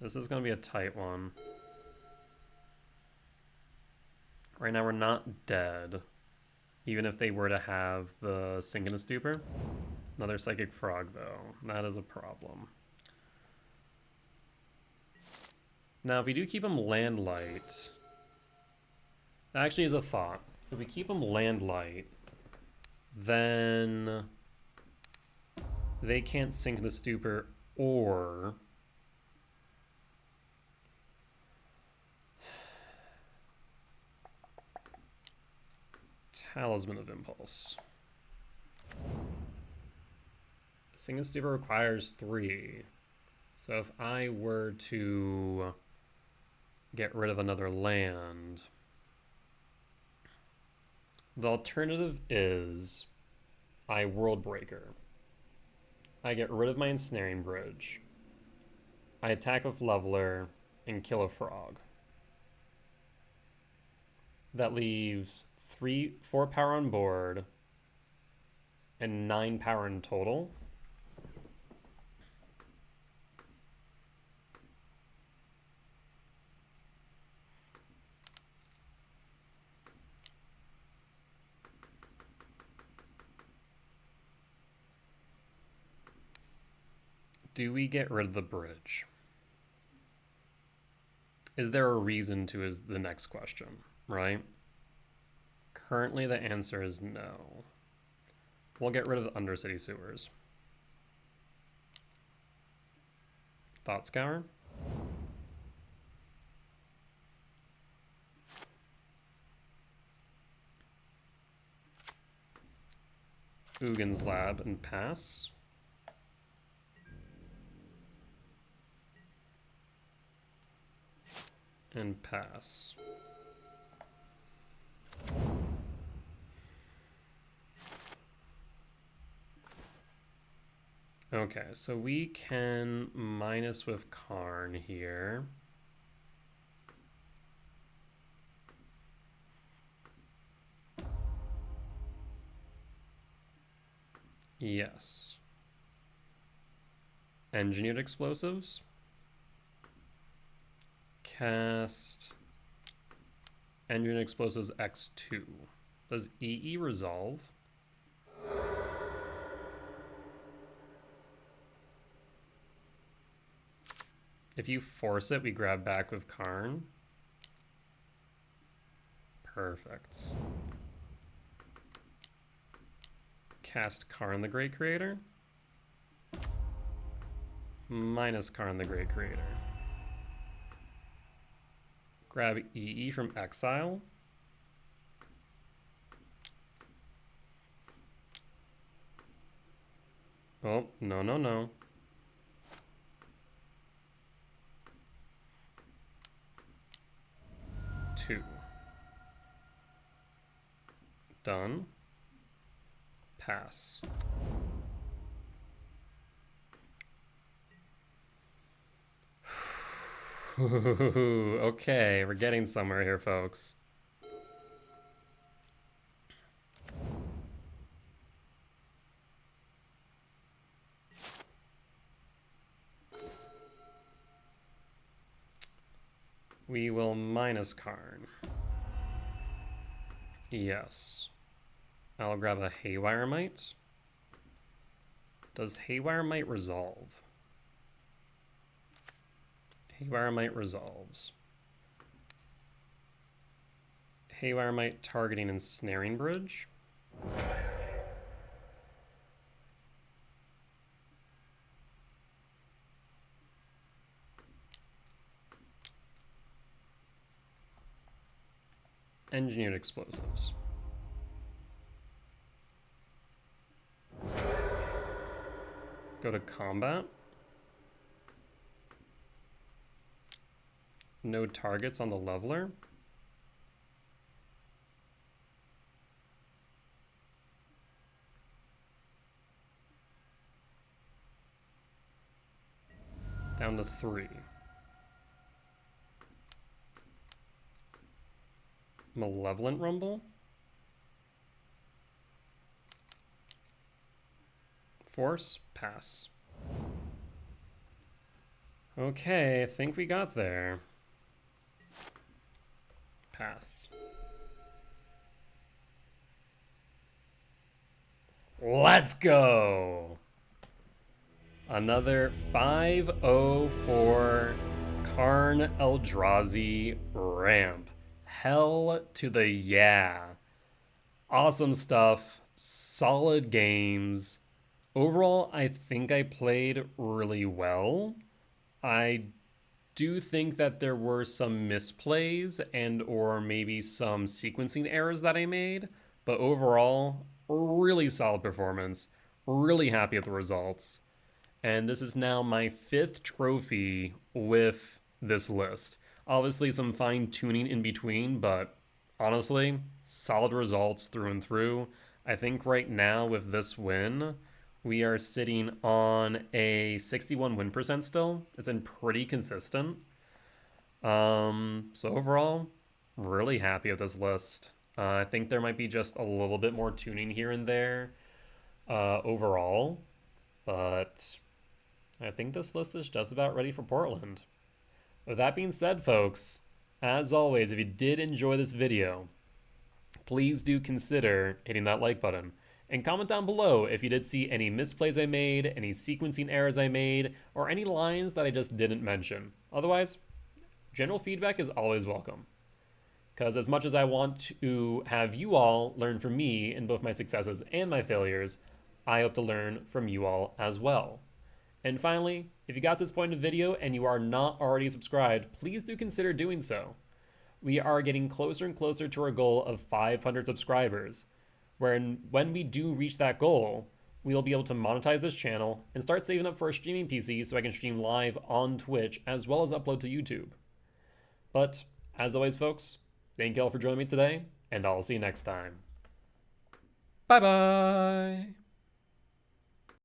This is going to be a tight one. Right now we're not dead. Even if they were to have the Sink in the Stupor. Another Psychic Frog, though. That is a problem. Now, if we do keep them Landlight... That actually is a thought. If we keep them Landlight, then they can't Sink in the Stupor or... Talisman of Impulse. Sink in the Stupor requires 3. So if I were to get rid of another land, the alternative is I World Breaker. I get rid of my Ensnaring Bridge. I attack with Leveler and kill a frog. That leaves 4 power on board and 9 power in total. Do we get rid of the bridge? Is there a reason to is the next question, right? Currently the answer is no. We'll get rid of the Undercity Sewers. Thought Scour? Ugin's Lab and pass. And pass. Okay, so we can minus with Karn here. Yes. Engineered Explosives. Cast Engineered Explosives X2. Does EE resolve? If you force it, we grab back with Karn. Perfect. Cast Karn the Great Creator. Minus Karn the Great Creator. Grab EE from exile. Oh, no, no, no. Two. Done. Pass. Okay, we're getting somewhere here, folks. We will minus Karn. Yes. I'll grab a Haywire Mite. Does Haywire Mite resolve? Haywire Mite resolves. Haywire Mite targeting Ensnaring Bridge. Engineered Explosives. Go to combat. No targets on the leveler. Down to 3. Malevolent Rumble. Force, pass. Okay, I think we got there. Pass. Let's go! Another 504 Karn Eldrazi ramp. Hell to the yeah. Awesome stuff. Solid games. Overall, I think I played really well. I do think that there were some misplays and or maybe some sequencing errors that I made, but overall, really solid performance. Really happy with the results. And this is now my 5th trophy with this list. Obviously some fine tuning in between, but honestly, solid results through and through. I think right now with this win, we are sitting on a 61 win percent still. It's been pretty consistent. So overall, really happy with this list. I think there might be just a little bit more tuning here and there overall, but I think this list is just about ready for Portland. With that being said, folks, as always, if you did enjoy this video, please do consider hitting that like button. And comment down below if you did see any misplays I made, any sequencing errors I made, or any lines that I just didn't mention. Otherwise, general feedback is always welcome. Because as much as I want to have you all learn from me in both my successes and my failures, I hope to learn from you all as well. And finally, if you got to this point in the video and you are not already subscribed, please do consider doing so. We are getting closer and closer to our goal of 500 subscribers, when we do reach that goal, we'll be able to monetize this channel and start saving up for a streaming PC so I can stream live on Twitch as well as upload to YouTube. But, as always, folks, thank you all for joining me today, and I'll see you next time. Bye-bye!